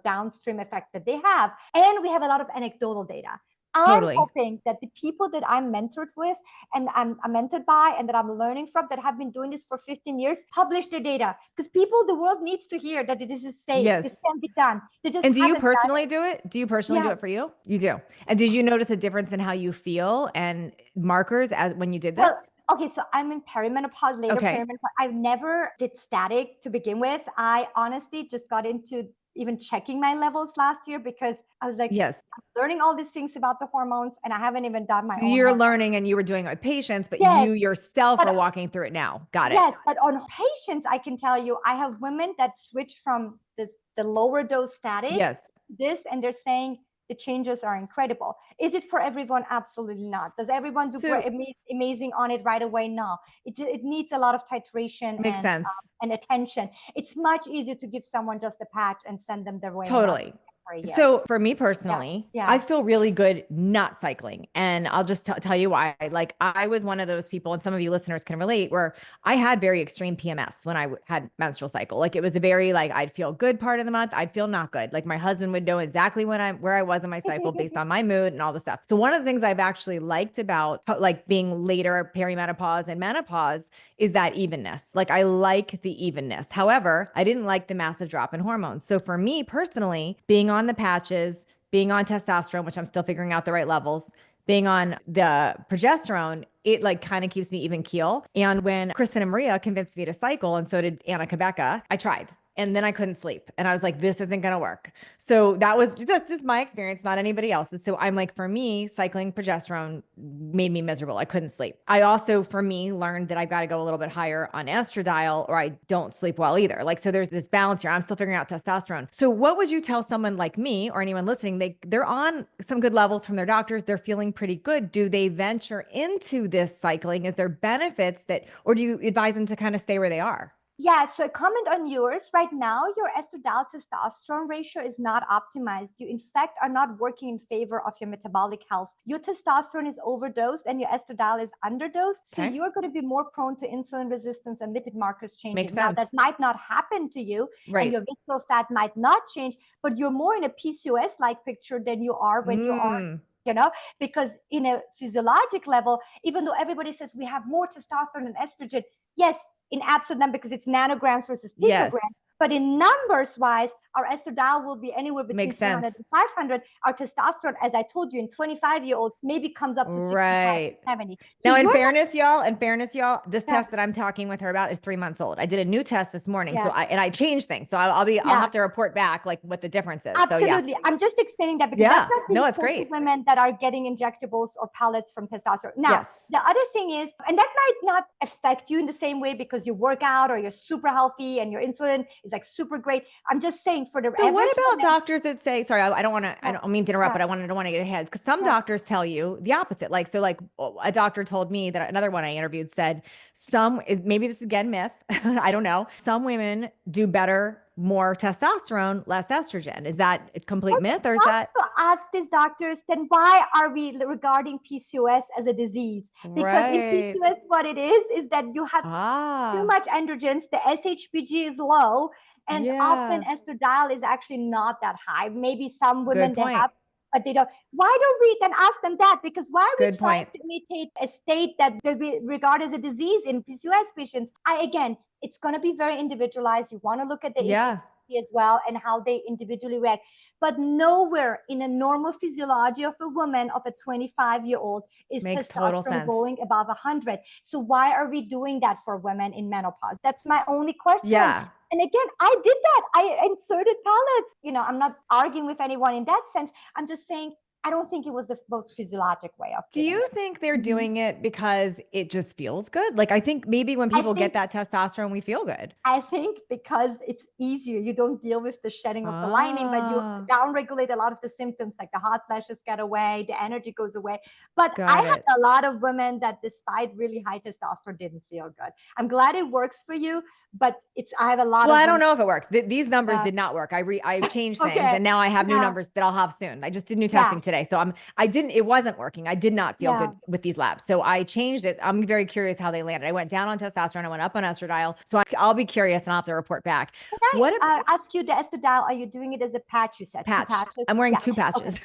S2: downstream effects that they have. And we have a lot of anecdotal data. I'm hoping that the people that I'm mentored with and I'm mentored by and that I'm learning from that have been doing this for 15 years publish their data because the world needs to hear that this is safe. This can be done.
S1: And do you personally do it? Do you personally do it for you? You do. And did you notice a difference in how you feel and markers as when you did this?
S2: Okay, so I'm in perimenopause, later perimenopause. I've never did static to begin with. I honestly just got into even checking my levels last year because I was like, I'm learning all these things about the hormones and I haven't even done my own.
S1: You're learning and you were doing it with patients, but you yourself are walking through it now. Got it.
S2: Yes, but on patients, I can tell you, I have women that switch from this the lower dose statin,
S1: Yes.
S2: this, and they're saying the changes are incredible. Is it for everyone? Absolutely not. Does everyone do
S1: So
S2: amazing on it right away? No. It needs a lot of titration
S1: makes sense.
S2: and attention. It's much easier to give someone just a patch and send them their way and not
S1: Totally.
S2: for a year.
S1: So for me personally,
S2: Yeah.
S1: I feel really good not cycling. And I'll just tell you why. Like I was one of those people, and some of you listeners can relate, where I had very extreme PMS when I had menstrual cycle. Like it was a very like I'd feel good part of the month, I'd feel not good. Like my husband would know exactly where I was in my cycle based on my mood and all the stuff. So one of the things I've actually liked about like being later perimenopause and menopause is that evenness. Like I like the evenness. However, I didn't like the massive drop in hormones. So for me personally, being on the patches, being on testosterone, which I'm still figuring out the right levels, being on the progesterone, it like kind of keeps me even keel. And when Kristen and Maria convinced me to cycle, and so did Anna Kabecka, I tried. And then I couldn't sleep. And I was like, this isn't going to work. So this is my experience, not anybody else's. So I'm like, for me, cycling progesterone made me miserable. I couldn't sleep. I also, for me, learned that I've got to go a little bit higher on estradiol or I don't sleep well either. Like, so there's this balance here. I'm still figuring out testosterone. So what would you tell someone like me or anyone listening? They're on some good levels from their doctors. They're feeling pretty good. Do they venture into this cycling? Is there benefits that, or do you advise them to kind of stay where they are?
S2: Yeah, so a comment on yours. Right now, your estradiol testosterone ratio is not optimized. You, in fact, are not working in favor of your metabolic health. Your testosterone is overdosed and your estradiol is underdosed. So
S1: Okay.
S2: you're going to be more prone to insulin resistance and lipid markers changing.
S1: Makes
S2: Now,
S1: sense.
S2: that might not happen to you, and
S1: Right.
S2: your visceral fat might not change, but you're more in a PCOS-like picture than you are when you are, because in a physiologic level, even though everybody says we have more testosterone and estrogen, yes, in absolute number because it's nanograms versus picograms.
S1: Yes.
S2: But in numbers wise, our estradiol will be anywhere between
S1: Makes
S2: 300
S1: sense.
S2: and 500. Our testosterone, as I told you, in 25-year-olds maybe comes up to 65 to 70. So
S1: Now, in fairness, y'all, this
S2: Yeah.
S1: test that I'm talking with her about is 3 months old. I did a new test this morning.
S2: Yeah.
S1: So I changed things. So I'll have to report back like what the difference is.
S2: Absolutely.
S1: So yeah.
S2: I'm just explaining that because that's not
S1: No, it's
S2: for
S1: great.
S2: women that are getting injectables or pellets from testosterone. Now,
S1: Yes.
S2: the other thing is, and that might not affect you in the same way because you work out or you're super healthy and your insulin is like super great. I'm just saying for the
S1: So
S2: average
S1: what about
S2: woman,
S1: doctors that say, sorry, I don't mean to interrupt, but I don't want to get ahead because some doctors tell you the opposite. Like, so like a doctor told me that another one I interviewed said maybe this is again myth. I don't know. Some women do better, more testosterone, less estrogen. Is that a complete myth or is that?
S2: to ask these doctors, then why are we regarding PCOS as a disease? Because in PCOS, what it is that you have too much androgens, the SHBG is low, and often estradiol is actually not that high. Maybe some women they have, but they don't. Why don't we then ask them that? Because why are we trying to imitate a state that we regard as a disease in PCOS patients? Again, it's going to be very individualized. You want to look at the HSG as well and how they individually react. But nowhere in a normal physiology of a woman, of a 25-year-old, is testosterone going above 100. So why are we doing that for women in menopause? That's my only question.
S1: Yeah.
S2: And again, I did that. I inserted pellets. I'm not arguing with anyone in that sense. I'm just saying, I don't think it was the most physiologic way of doing it.
S1: Do you think they're doing it because it just feels good? Like, I think maybe when people get that testosterone, we feel good.
S2: I think because it's easier. You don't deal with the shedding of the lining, but you downregulate a lot of the symptoms, like the hot flashes get away, the energy goes away. But I had a lot of women that despite really high testosterone didn't feel good. I'm glad it works for you, but I have a lot of
S1: I don't know if it works. These numbers did not work. I changed things and now I have new numbers that I'll have soon. I just did new testing today. So it wasn't working. I did not feel good with these labs. So I changed it. I'm very curious how they landed. I went down on testosterone. I went up on estradiol. So I'll be curious and I'll have to report back.
S2: Can I ask you the estradiol? Are you doing it as a patch? You said
S1: patch.
S2: 2 patches.
S1: I'm wearing 2 patches.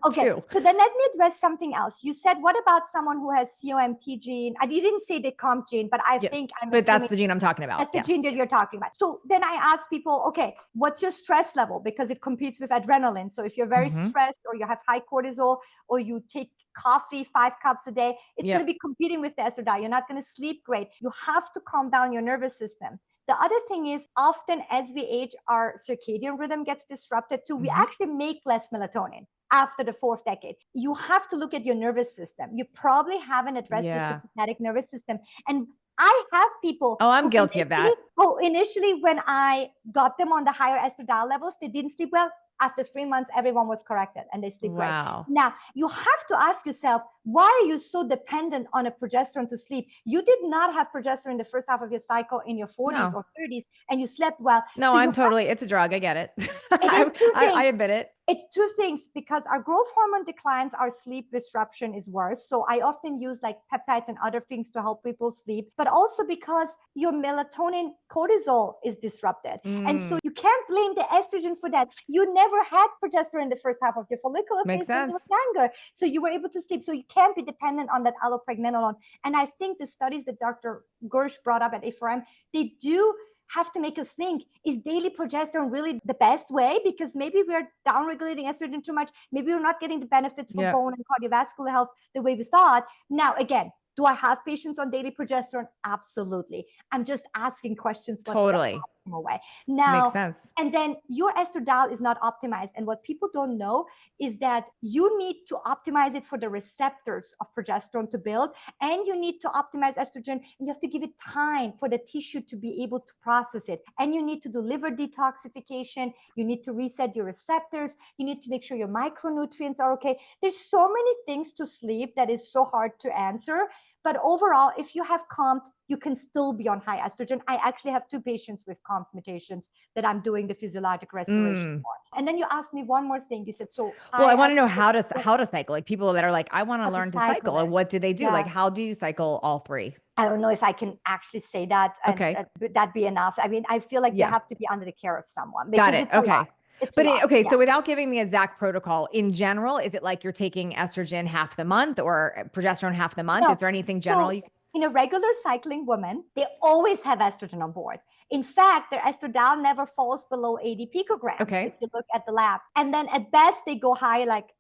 S2: Okay. So then let me address something else. You said, what about someone who has COMT gene? You didn't say the COMT gene, but I think
S1: that's the gene I'm talking about.
S2: That's the gene that you're talking about. So then I ask people, okay, what's your stress level? Because it competes with adrenaline. So if you're very stressed or you have high cortisol or you take coffee 5 cups a day, it's going to be competing with the estradiol. You're not going to sleep great. You have to calm down your nervous system. The other thing is often as we age, our circadian rhythm gets disrupted too. We actually make less melatonin after the 4th decade. You have to look at your nervous system. You probably haven't addressed your sympathetic nervous system. And I have people.
S1: Oh, I'm
S2: who
S1: guilty of that.
S2: Initially, when I got them on the higher estradiol levels, they didn't sleep well. After 3 months, everyone was corrected and they sleep great.
S1: Wow.
S2: Now, you have to ask yourself, why are you so dependent on a progesterone to sleep? You did not have progesterone in the first half of your cycle in your 40s
S1: No.
S2: or 30s, and you slept well.
S1: No,
S2: So
S1: I'm totally, it's a drug. I get it.
S2: it is two
S1: I
S2: things.
S1: admit it.
S2: It's two things, because our growth hormone declines, our sleep disruption is worse. So I often use like peptides and other things to help people sleep, but also because your melatonin cortisol is disrupted. And so you can't blame the estrogen for that. You never had progesterone in the first half of your follicular
S1: Makes
S2: phase when you were
S1: sense.
S2: younger. So you were able to sleep. So you can't be dependent on that allopregnanolone. And I think the studies that Dr. Gersh brought up at A4M, they do have to make us think, is daily progesterone really the best way? Because maybe we're downregulating estrogen too much. Maybe we're not getting the benefits for bone and cardiovascular health the way we thought. Now, again, do I have patients on daily progesterone? Absolutely. I'm just asking questions.
S1: Totally.
S2: Way. Now,
S1: makes sense.
S2: And then your estradiol is not optimized. And what people don't know is that you need to optimize it for the receptors of progesterone to build, and you need to optimize estrogen, and you have to give it time for the tissue to be able to process it. And you need to do liver detoxification. You need to reset your receptors. You need to make sure your micronutrients are okay. There's so many things to sleep that is so hard to answer. But overall, if you have COMT, you can still be on high estrogen. I actually have 2 patients with COMT mutations that I'm doing the physiologic restoration for. And then you asked me one more thing. You said, so
S1: well, I want to know how to cycle. Like people that are like, I want to learn to cycle. And what do they do?
S2: Yeah.
S1: Like, how do you cycle all 3?
S2: I don't know if I can actually say that. And that'd be enough. I mean, I feel like you have to be under the care of someone.
S1: Got it. Okay. So without giving me a exact protocol, in general, is it like you're taking estrogen half the month or progesterone half the month? Is there anything general?
S2: In a regular cycling woman, they always have estrogen on board. In fact, their estradiol never falls below 80 picograms if you look at the labs. And then at best, they go higher, like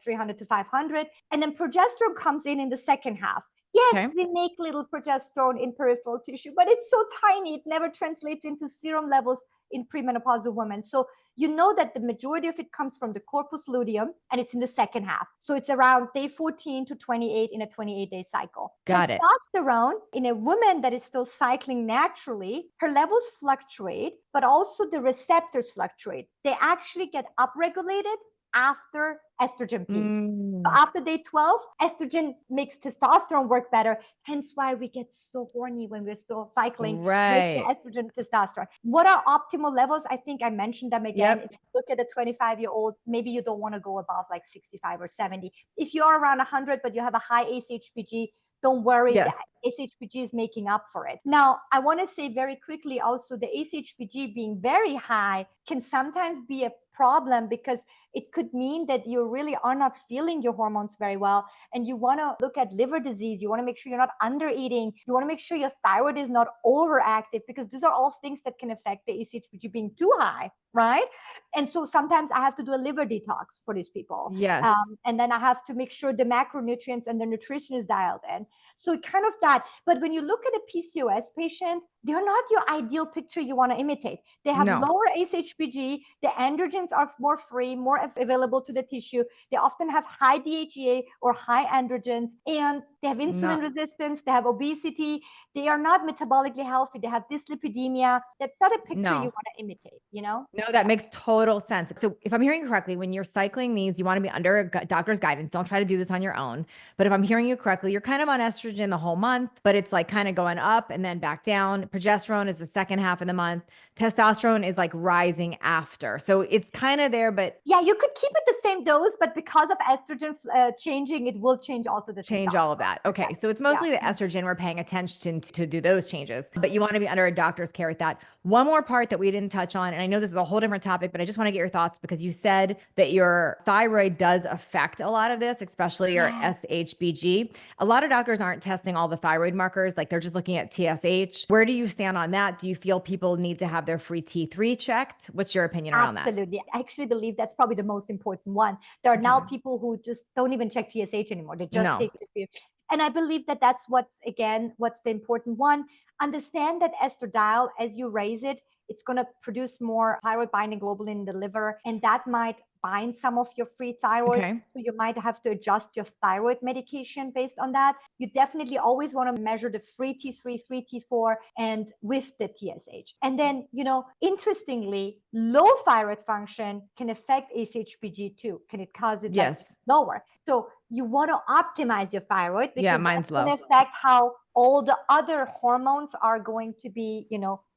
S2: 300 to 500. And then progesterone comes in the second half. Yes, we make little progesterone in peripheral tissue, but it's so tiny, it never translates into serum levels in premenopausal women. So you know that the majority of it comes from the corpus luteum, and it's in the second half. So it's around day 14 to 28 in a 28-day cycle.
S1: Got it.
S2: Testosterone in a woman that is still cycling naturally, her levels fluctuate, but also the receptors fluctuate. They actually get upregulated after estrogen peak. So after day 12, estrogen makes testosterone work better. Hence why we get so horny when we're still cycling. Right. Estrogen, testosterone. What are optimal levels? I think I mentioned them again. If you look at a 25-year-old, maybe you don't want to go above like 65 or 70. If you're around 100, but you have a high ACE-HBG, don't worry, the ACE-HBG is making up for it. Now, I want to say very quickly also, the ACE-HBG being very high can sometimes be a problem, because it could mean that you really are not feeling your hormones very well, and you want to look at liver disease. You want to make sure you're not under eating. You want to make sure your thyroid is not overactive, because these are all things that can affect the ACE-HBG being too high, right? And so sometimes I have to do a liver detox for these people.
S1: Yes.
S2: And then I have to make sure the macronutrients and the nutrition is dialed in. So kind of that. But when you look at a PCOS patient, they're not your ideal picture you want to imitate. They have lower ACE-HBG. The androgens are more free, more available to the tissue. They often have high DHEA or high androgens, and they have insulin resistance. They have obesity. They are not metabolically healthy. They have dyslipidemia. That's not a picture you want to imitate, you know?
S1: No, that makes total sense. So if I'm hearing you correctly, when you're cycling these, you want to be under a doctor's guidance. Don't try to do this on your own. But if I'm hearing you correctly, you're kind of on estrogen the whole month, but it's like kind of going up and then back down. Progesterone is the second half of the month. Testosterone is like rising after. So it's kind of there, but
S2: yeah, you could keep it the same dose, but because of estrogen changing, it will change also the
S1: change all of that. Okay. So it's mostly the estrogen we're paying attention to do those changes, but you want to be under a doctor's care with that. One more part that we didn't touch on, and I know this is a whole different topic, but I just want to get your thoughts, because you said that your thyroid does affect a lot of this, especially your SHBG. A lot of doctors aren't testing all the thyroid markers. Like they're just looking at TSH. Where do you stand on that? Do you feel people need to have their free T3 checked? What's your opinion around that?
S2: Absolutely. I actually believe that's probably the most important one. There are now people who just don't even check TSH anymore. They just take it. And I believe that that's what's the important one. understand that estradiol, as you raise it, it's going to produce more thyroid binding globulin in the liver, and that might bind some of your free thyroid.
S1: Okay.
S2: So you might have to adjust your thyroid medication based on that. You definitely always want to measure the free T3, free T4, and with the TSH. And then, interestingly, low thyroid function can affect ACHPG too. Can it cause it like lower? So you want to optimize your thyroid because
S1: mine's
S2: that's going to affect how all the other hormones are going to be,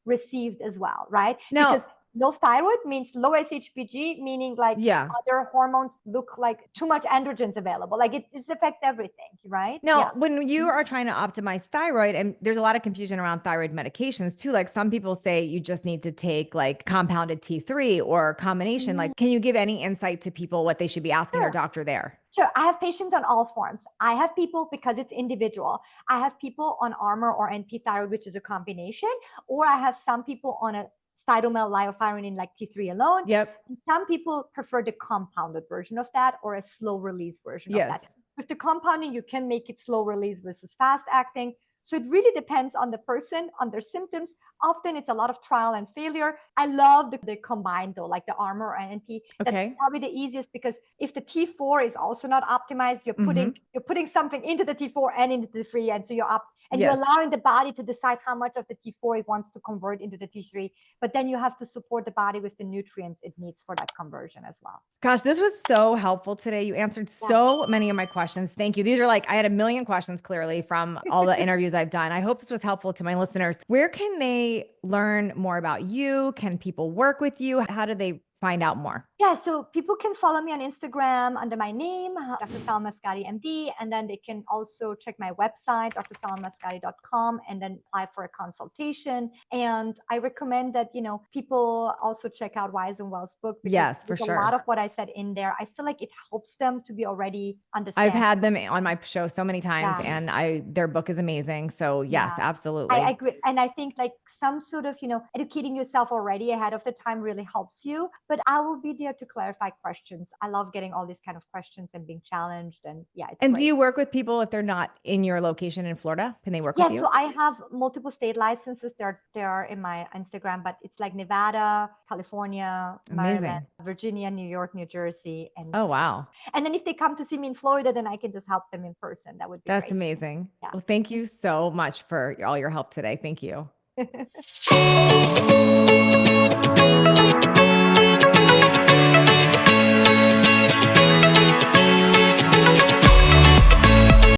S2: received as well, right?
S1: Now,
S2: because low thyroid means low SHBG, meaning like other hormones look like too much androgens available. Like it just affects everything, right?
S1: Now, when you are trying to optimize thyroid, and there's a lot of confusion around thyroid medications too. Like some people say you just need to take like compounded T3 or a combination. Like, can you give any insight to people what they should be asking their doctor there?
S2: Sure. I have patients on all forms. I have people, because it's individual, I have people on Armour or NP thyroid, which is a combination, or I have some people on a cytomel liothyronine like T3 alone.
S1: Yep.
S2: And some people prefer the compounded version of that or a slow release version of that. With the compounding, you can make it slow release versus fast acting. So it really depends on the person, on their symptoms. Often it's a lot of trial and failure. I love the combined though, like the Armour and NP. That's probably the easiest, because if the T4 is also not optimized, you're putting something into the T4 and into the T3, and so you're allowing the body to decide how much of the T4 it wants to convert into the T3. But then you have to support the body with the nutrients it needs for that conversion as well.
S1: Gosh, this was so helpful today. You answered so many of my questions. Thank you. These are like, I had a million questions clearly from all the interviews I've done. I hope this was helpful to my listeners. Where can they learn more about you? Can people work with you? How do they find out more?
S2: Yeah, so people can follow me on Instagram under my name, Dr. Salome Masghati, MD, and then they can also check my website, drsalomemaschati.com, and then apply for a consultation. And I recommend that, people also check out Wise and Well's book, because
S1: for
S2: a lot of what I said in there, I feel like it helps them to be already understanding.
S1: I've had them on my show so many times, and their book is amazing. So yes, absolutely.
S2: I agree. And I think like some sort of, educating yourself already ahead of the time really helps you. But I will be there to clarify questions. I love getting all these kind of questions and being challenged. And it's
S1: And
S2: great.
S1: do you work with people if they're not in your location in Florida? Can they work with you?
S2: So I have multiple state licenses. They're in my Instagram, but it's like Nevada, California, Maryland, Virginia, New York, New Jersey. And
S1: wow.
S2: And then if they come to see me in Florida, then I can just help them in person. That would be
S1: That's
S2: great.
S1: amazing. Well, thank you so much for all your help today. Thank you.